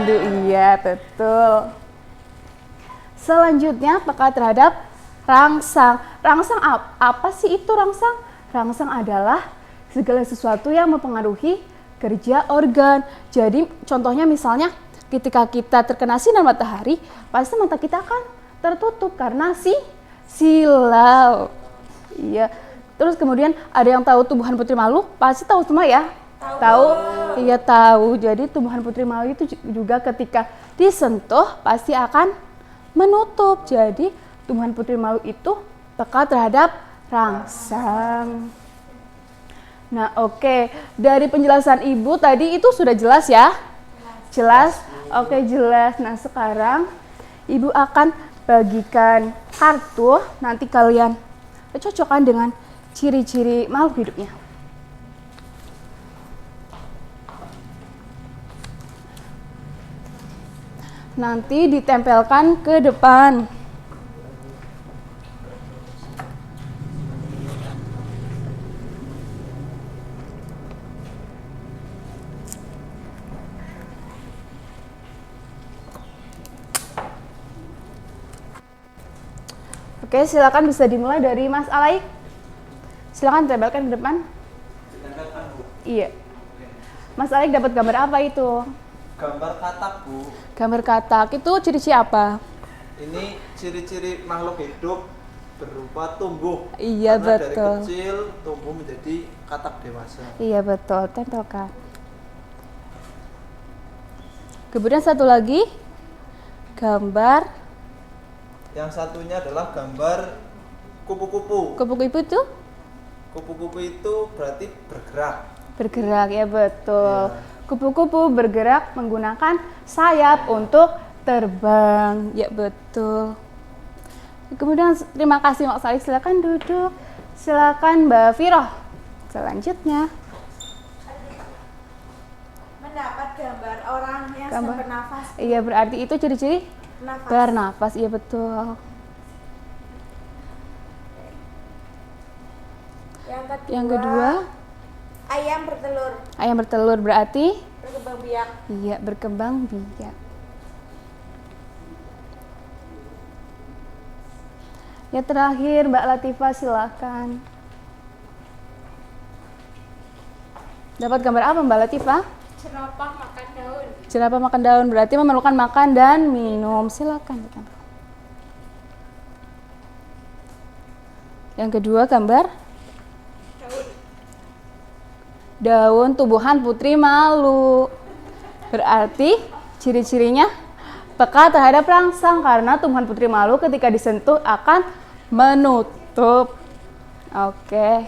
Aduh iya betul. Selanjutnya peka terhadap rangsang. Rangsang apa sih itu rangsang? Rangsang adalah segala sesuatu yang mempengaruhi kerja organ. Jadi contohnya misalnya ketika kita terkena sinar matahari, pasti mata kita akan tertutup karena silau. Iya. Terus kemudian ada yang tahu tumbuhan putri malu? Pasti tahu semua ya? Tahu? Iya tahu. Jadi tumbuhan putri malu itu juga ketika disentuh pasti akan menutup. Jadi tumbuhan putri malu itu peka terhadap rangsang. Nah oke, dari penjelasan Ibu tadi itu sudah jelas ya? Jelas? Oke jelas. Nah sekarang Ibu akan bagikan kartu, nanti kalian cocokkan dengan ciri-ciri makhluk hidupnya. Nanti ditempelkan ke depan. Oke, silakan bisa dimulai dari Mas Alaik. Silakan tempelkan ke depan. Iya. Mas Alaik dapat gambar apa itu? Gambar katak, Bu. Gambar katak itu ciri-ciri apa? Ini ciri-ciri makhluk hidup berupa tumbuh. Iya, Karena betul. dari kecil tumbuh menjadi katak dewasa. Iya, betul. Tempelkan. Kemudian satu lagi gambar. Yang satunya adalah gambar kupu-kupu. Kupu-kupu itu Kupu-kupu itu berarti bergerak. bergerak, ya betul. Iya. Kupu-kupu bergerak menggunakan sayap untuk terbang, ya betul. Kemudian terima kasih Mak Salih, silakan duduk. Silakan Mbak Firoh. Selanjutnya Mendapat gambar orang yang sedang bernafas. iya, berarti itu ciri-ciri Nafas. bernafas, iya betul. Yang kedua, ayam bertelur, ayam bertelur berarti berkembang biak. iya, berkembang biak. Ya terakhir Mbak Latifah, silakan. Dapat gambar apa Mbak Latifah? Jerapah makan daun. Jerapah makan daun berarti memerlukan makan dan minum. Silakan. Yang kedua gambar daun tumbuhan putri malu. Berarti ciri-cirinya peka terhadap rangsang karena tumbuhan putri malu ketika disentuh akan menutup. Oke.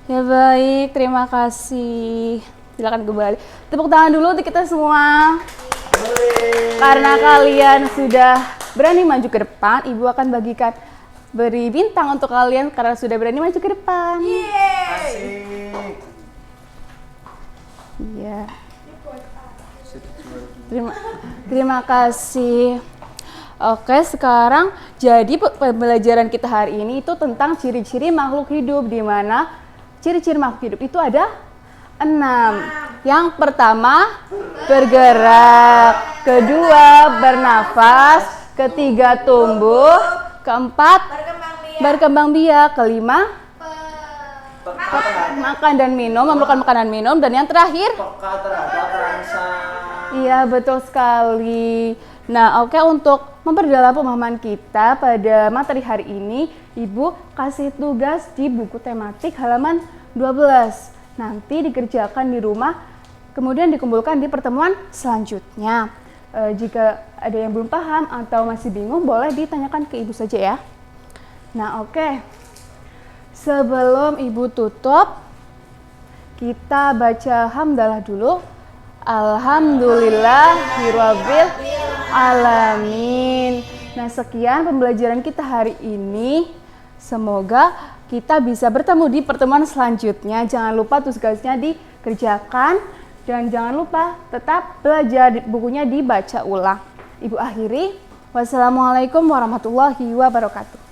Ya baik, terima kasih. Silakan kembali. Tepuk tangan dulu untuk kita semua. Karena kalian sudah berani maju ke depan, Ibu akan beri bintang untuk kalian karena sudah berani maju ke depan. Asik. Iya. Terima kasih. Oke, sekarang jadi pembelajaran kita hari ini itu tentang ciri-ciri makhluk hidup, di mana ciri-ciri makhluk hidup itu ada 6. Yang pertama bergerak, kedua bernafas, ketiga tumbuh, keempat berkembang biak, kelima makan dan minum, memerlukan makanan minum, dan yang terakhir Peka terhadap rangsang. iya, betul sekali. Nah, oke, untuk memperdalam pemahaman kita pada materi hari ini, Ibu kasih tugas di buku tematik halaman 12. Nanti dikerjakan di rumah, kemudian dikumpulkan di pertemuan selanjutnya. Jika ada yang belum paham atau masih bingung, boleh ditanyakan ke Ibu saja ya. Nah, oke. Sebelum Ibu tutup, kita baca hamdalah dulu. Alhamdulillahirabbil alamin. Nah, sekian pembelajaran kita hari ini. Semoga kita bisa bertemu di pertemuan selanjutnya. Jangan lupa tugasnya dikerjakan dan jangan lupa tetap belajar, bukunya dibaca ulang. Ibu akhiri. Wassalamualaikum warahmatullahi wabarakatuh.